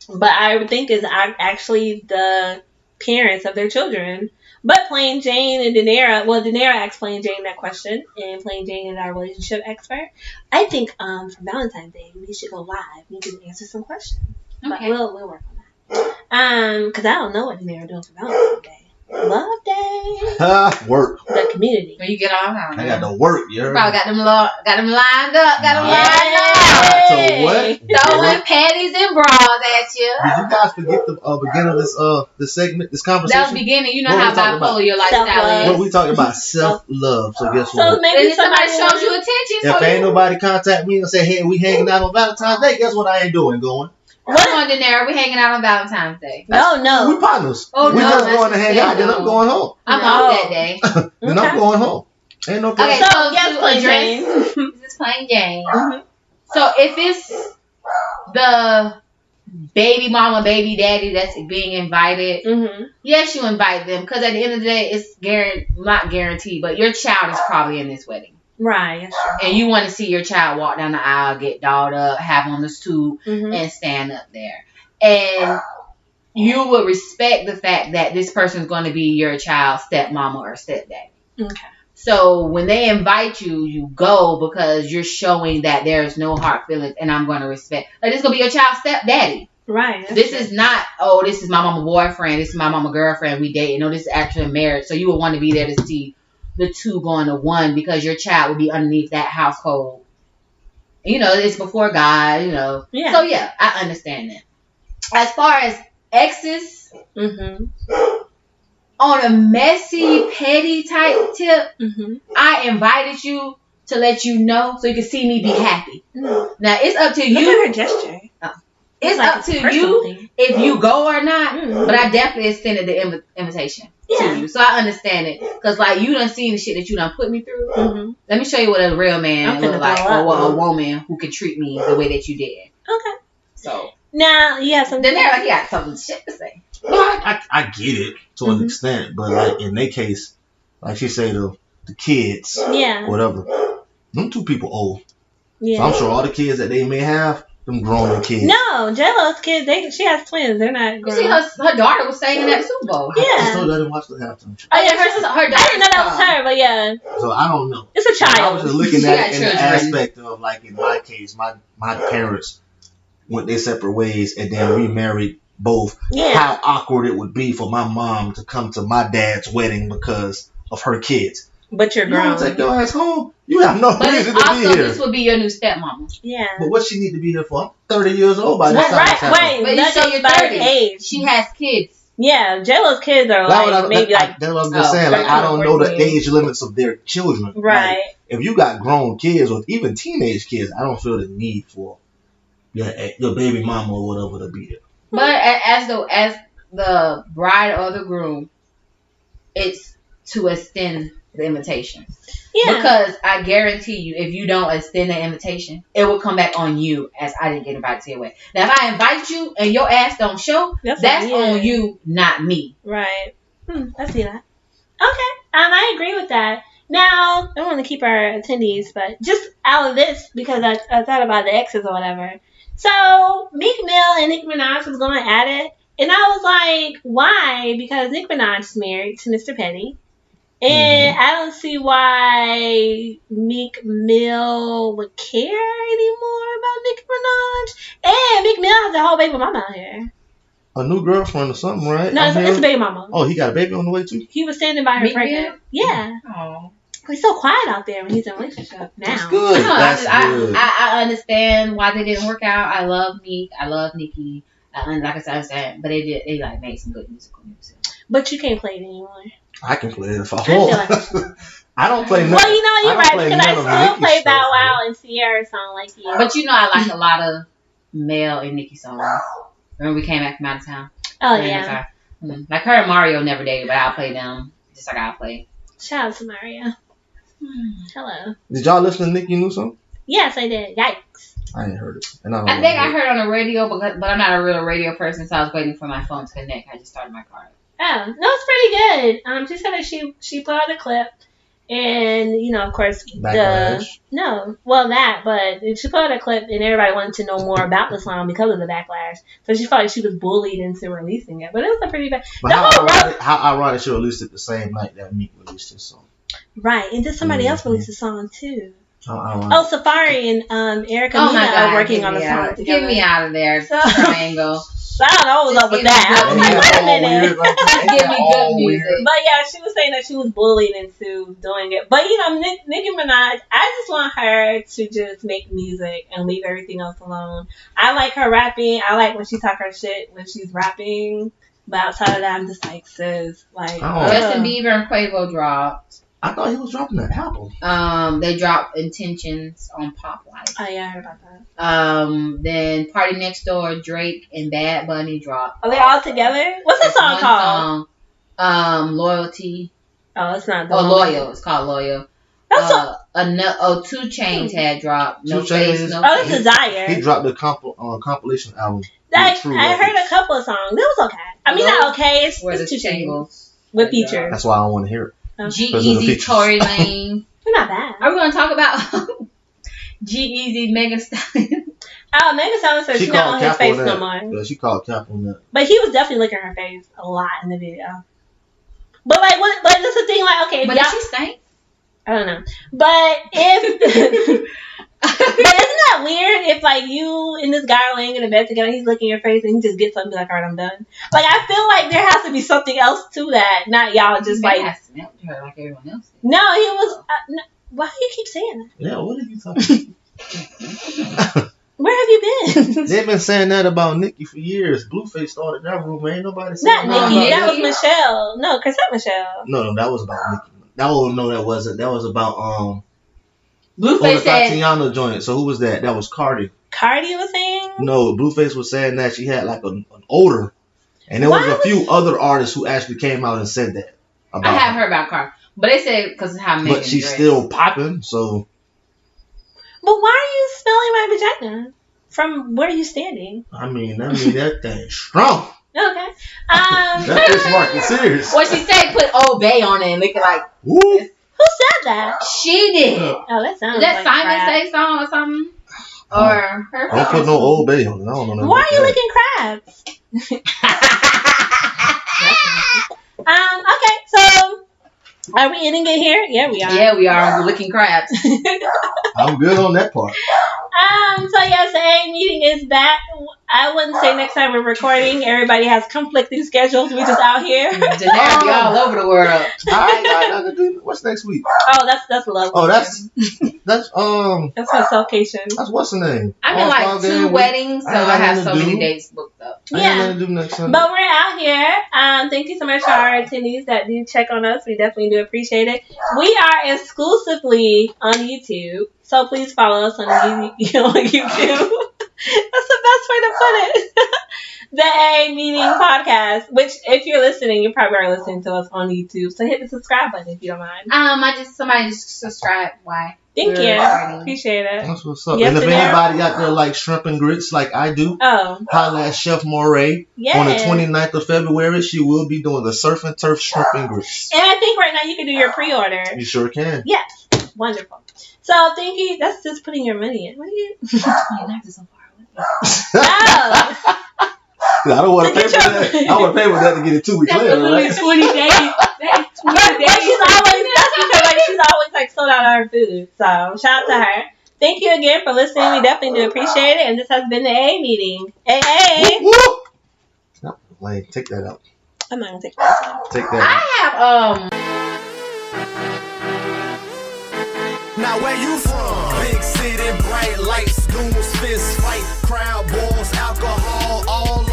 but I would think is actually the parents of their children. But Plain Jane and Daenerys, well, Daenerys asked Plain Jane that question, and Plain Jane is our relationship expert. I think for Valentine's Day we should go live. We can answer some questions. Okay. But we'll work on that. Because I don't know what Daenerys doing for Valentine's Day. Love Day. Work. The community. Where you get all out. I got to work, you probably got them lined up. So what? Throwing panties and bras at you. Did you guys forget the beginning of this segment, this conversation? That was beginning. You know how bipolar your lifestyle is. What we talking about? Self-love. So guess what? So maybe somebody shows you attention. If ain't nobody contact me and say, hey, we hanging out on Valentine's Day, guess what I ain't doing? Going. Come on, Daenerys. We hanging out on Valentine's Day. No. We partners. Oh, we just going to hang out. Then I'm going home. I'm off that day. Then I'm going home. Ain't no problem. Okay, so yes, Plain Jane. This is Plain Jane. Mm-hmm. So if it's the baby mama, baby daddy that's being invited, yes, you invite them. Because at the end of the day, it's not guaranteed, but your child is probably in this wedding. Right, that's true. And you want to see your child walk down the aisle, get dolled up, have on the stoop, and stand up there. And you will respect the fact that this person is going to be your child's stepmama or stepdaddy. Okay. So when they invite you, you go because you're showing that there's no hard feelings, and I'm going to respect. Like, this is going to be your child's stepdaddy. Right. This is not, this is my mama boyfriend, this is my mama girlfriend, we dating. No, this is actually marriage. So you would want to be there to see the two going to one because your child will be underneath that household. You know, it's before God, you know. Yeah. So, yeah, I understand that. As far as exes, on a messy, petty type tip, I invited you to let you know so you can see me be happy. Now, it's up to you. Look at her gesture. It's like up to you if you go or not, but I definitely extended the invitation to you. So I understand it. Because, like, you done seen the shit that you done put me through. Let me show you what a real man look like, or what a woman who can treat me the way that you did. Okay. So. Now, yeah, something. Then they're like, you got something shit to say. Well, I get it to an extent, but, like, in their case, like she say, the kids, whatever, them two people old. Yeah. So I'm sure all the kids that they may have, them grown kids. No, J-Lo's kids, she has twins. They're not grown. You see, her daughter was singing at the Super Bowl. Yeah. I still didn't watch the halftime show. Oh, yeah, her daughter. I didn't know that was her, but yeah. So I don't know. It's a child. I was just looking at it in the aspect of, like, in my case, my parents went their separate ways and then remarried both. Yeah. How awkward it would be for my mom to come to my dad's wedding because of her kids. But you're grown. You take your ass home. You have no reason to be here. This would be your new stepmama. Yeah. But what she need to be here for? I'm 30 years old by this time. Right. But you say you're 30. Age. She has kids. Yeah, J-Lo's kids are maybe like. That's what I'm just saying. Like, I don't know the age limits of their children. Right. Like, if you got grown kids or even teenage kids, I don't feel the need for your baby mama or whatever to be there. But as the bride or the groom, it's to extend the invitation. Yeah. Because I guarantee you, if you don't extend the invitation, it will come back on you as I didn't get invited to your wedding. Now, if I invite you and your ass don't show, that's on you, not me. Right. I see that. Okay. I agree with that. Now, I want to keep our attendees, but just out of this, because I thought about the exes or whatever. So, Meek Mill and Nicki Minaj was going at it. And I was like, why? Because Nicki Minaj is married to Mr. Petty. And I don't see why Meek Mill would care anymore about Nicki Minaj. And Meek Mill has a whole baby mama out here. A new girlfriend or something, right? No, it's a baby mama. Oh, he got a baby on the way too? He was standing by her pregnant. Yeah. Oh. He's so quiet out there when he's in a relationship now. That's good. I understand why they didn't work out. I love Meek. I love Nicki. Like I said, but they made some good music. But you can't play it anymore. I can play it if I I feel want. I don't play nothing. Well, you know, you're right, because I still play stuff, Bow Wow and Sierra song like you. But you know, I like a lot of Mel and Nicki songs. Remember we came back from out of town? Oh, yeah. Like her and Mario never dated, but I'll play them. Just like I'll play. Shout out to Mario. Hello. Did y'all listen to Nicki new song? Yes, I did. Yikes. I ain't heard it. And I think I heard on the radio, but I'm not a real radio person, so I was waiting for my phone to connect. I just started my car. Oh, no, it's pretty good. She said that she put out the clip, and you know, of course, but she put out a clip, and everybody wanted to know more about the song because of the backlash. So she felt like she was bullied into releasing it, but it was a pretty bad. But how ironic she released it the same night that Meek released his song. Right, and then somebody else released a song too. Oh, Safari and Erica Mena are working on a song together. Get me out of there, triangle. So I don't know what was up with that. I was like, wait a minute. Give me good music. But yeah, she was saying that she was bullied into doing it. But you know, Nicki Minaj, I just want her to just make music and leave everything else alone. I like her rapping. I like when she talk her shit when she's rapping. But outside of that, I'm just like, sis, like. Justin Bieber and Quavo dropped. I thought he was dropping that album. They dropped Intentions on Pop Life. Oh yeah, I heard about that. Then Party Next Door, Drake and Bad Bunny dropped. Are they all together? What's the song called? Loyalty. Oh, it's not. Loyal. It's called Loyal. That's 2 Chainz had dropped. No 2 Face, Chainz. No That's Face. Desire. He dropped a compilation album. I heard a couple of songs. It was okay. I mean, not okay. It's 2 Chainz with features. That's why I don't want to hear it. G-Eazy, Tory Lane. They're not bad. Are we going to talk about G-Eazy, Megan Stallion? Oh, Megan Stallion said she's not on his face no more. Yeah, she called Cap on that. But he was definitely licking her face a lot in the video. But like, what? But that's the thing. Like, okay, but did she stink? I don't know. But if. But isn't that weird if like you and this guy are laying in the bed together, he's licking your face and he just gets up and be like, alright, I'm done. Like I feel like there has to be something else to that. Not y'all just like I smelled her like everyone else did. No, he was no, why do you keep saying that? Yeah, what are you talking about? Where have you been? They've been saying that about Nicki for years. Blueface started that rumor. Ain't nobody saying Not Nicki, that was Michelle. No, Cassette Michelle. No, that was about Nicki. That wasn't. That was about Blueface said Tatiana joint. So who was that? That was Cardi. Cardi was saying? No, Blueface was saying that she had like an odor. And there was a few other artists who actually came out and said that. I have heard about Cardi. But they said because of how Megan But she's still popping, so. But why are you smelling my vagina? From where are you standing? I mean that thing strong. Okay. That fish market serious. Well, she said put Old Bay on it and look like. Woo. Who said that? She did. Oh, that sounds Did that like Simon crap. Say song or something? Or her? Don't put no Old Bay on it. I don't know. Why are you licking crabs? Okay, so are we ending it here? Yeah, we are. Yeah, we are. We're licking crabs. I'm good on that part. So yes, the AyeAye meeting is back. I wouldn't say next time we're recording. Everybody has conflicting schedules. We just out here. Janelle be all over the world. I ain't got nothing to do. What's next week? Oh, that's love. Oh, that's that's my self-cation. That's what's the name? I'm in like 2 weddings, so I have so many dates booked up. Yeah. I ain't nothing to do next Sunday. But we're out here. Thank you so much to our attendees that do check on us. We definitely do appreciate it. We are exclusively on YouTube, so please follow us on YouTube. That's the best way to put it. The AyeAye Meeting Podcast, which if you're listening, you probably are listening to us on YouTube. So hit the subscribe button if you don't mind. Somebody just subscribe. Why? Thank you. Appreciate it. That's what's up. Yes, and if it is. anybody out there like shrimp and grits like I do, holla at Chef Moray. Yes. On the 29th of February, she will be doing the Surf and Turf shrimp and grits. And I think right now you can do your pre-order. You sure can. Yes. Wonderful. So thank you. That's just putting your money in. What are you? You knocked it so far away. Oh. I don't want to pay for that. I want to pay for that to get it 2 weeks later, right? 20 days. That's 20 days. She's always like sold out of her food. So shout out to her. Thank you again for listening. We definitely do appreciate it. And this has been the AyeAye Meeting. AyeAye. Woo, woo. No, like, take that out. I'm not gonna take that out. Take that out. I have Now where you from? Big city, bright lights, goons, fist fight, crowd balls, alcohol, all